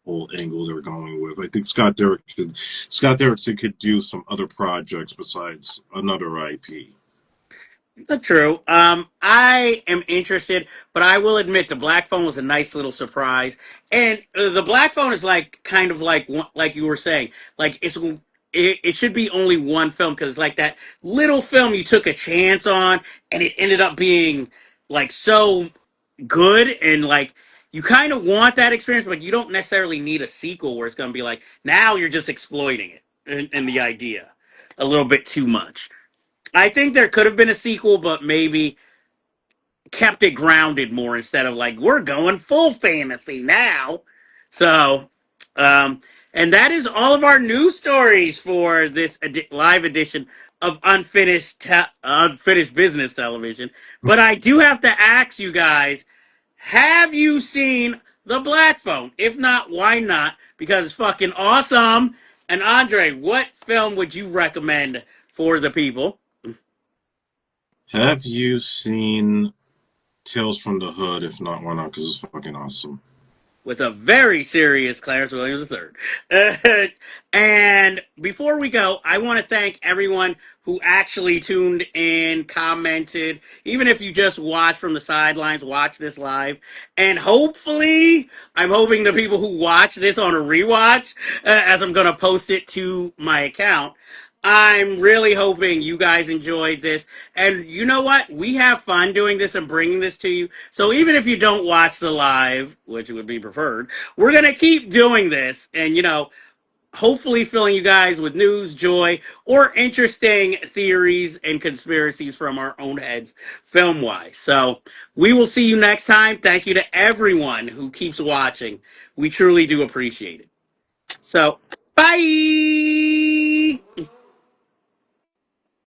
whole angle they're going with. I think Scott Derrickson could do some other projects besides another IP. Not true. I am interested, but I will admit the Black Phone was a nice little surprise, and the Black Phone is like kind of like you were saying, like it should be only one film because it's like that little film you took a chance on, and it ended up being like so good, and like you kind of want that experience, but you don't necessarily need a sequel where it's going to be like now you're just exploiting it and the idea a little bit too much. I think there could have been a sequel, but maybe kept it grounded more instead of like we're going full fantasy now. So, and that is all of our news stories for this live edition of Unfinished Business Television. But I do have to ask you guys: have you seen the Black Phone? If not, why not? Because it's fucking awesome. And Andre, what film would you recommend for the people? Have you seen Tales from the Hood? If not, why not? Because it's fucking awesome. With a very serious Clarence Williams III. And before we go, I want to thank everyone who actually tuned in, commented, even if you just watch from the sidelines, watch this live. And hopefully, I'm hoping the people who watch this on a rewatch, as I'm going to post it to my account, I'm really hoping you guys enjoyed this. And you know what? We have fun doing this and bringing this to you. So even if you don't watch the live, which would be preferred, we're going to keep doing this and, hopefully filling you guys with news, joy, or interesting theories and conspiracies from our own heads film wise. So we will see you next time. Thank you to everyone who keeps watching. We truly do appreciate it. So, bye.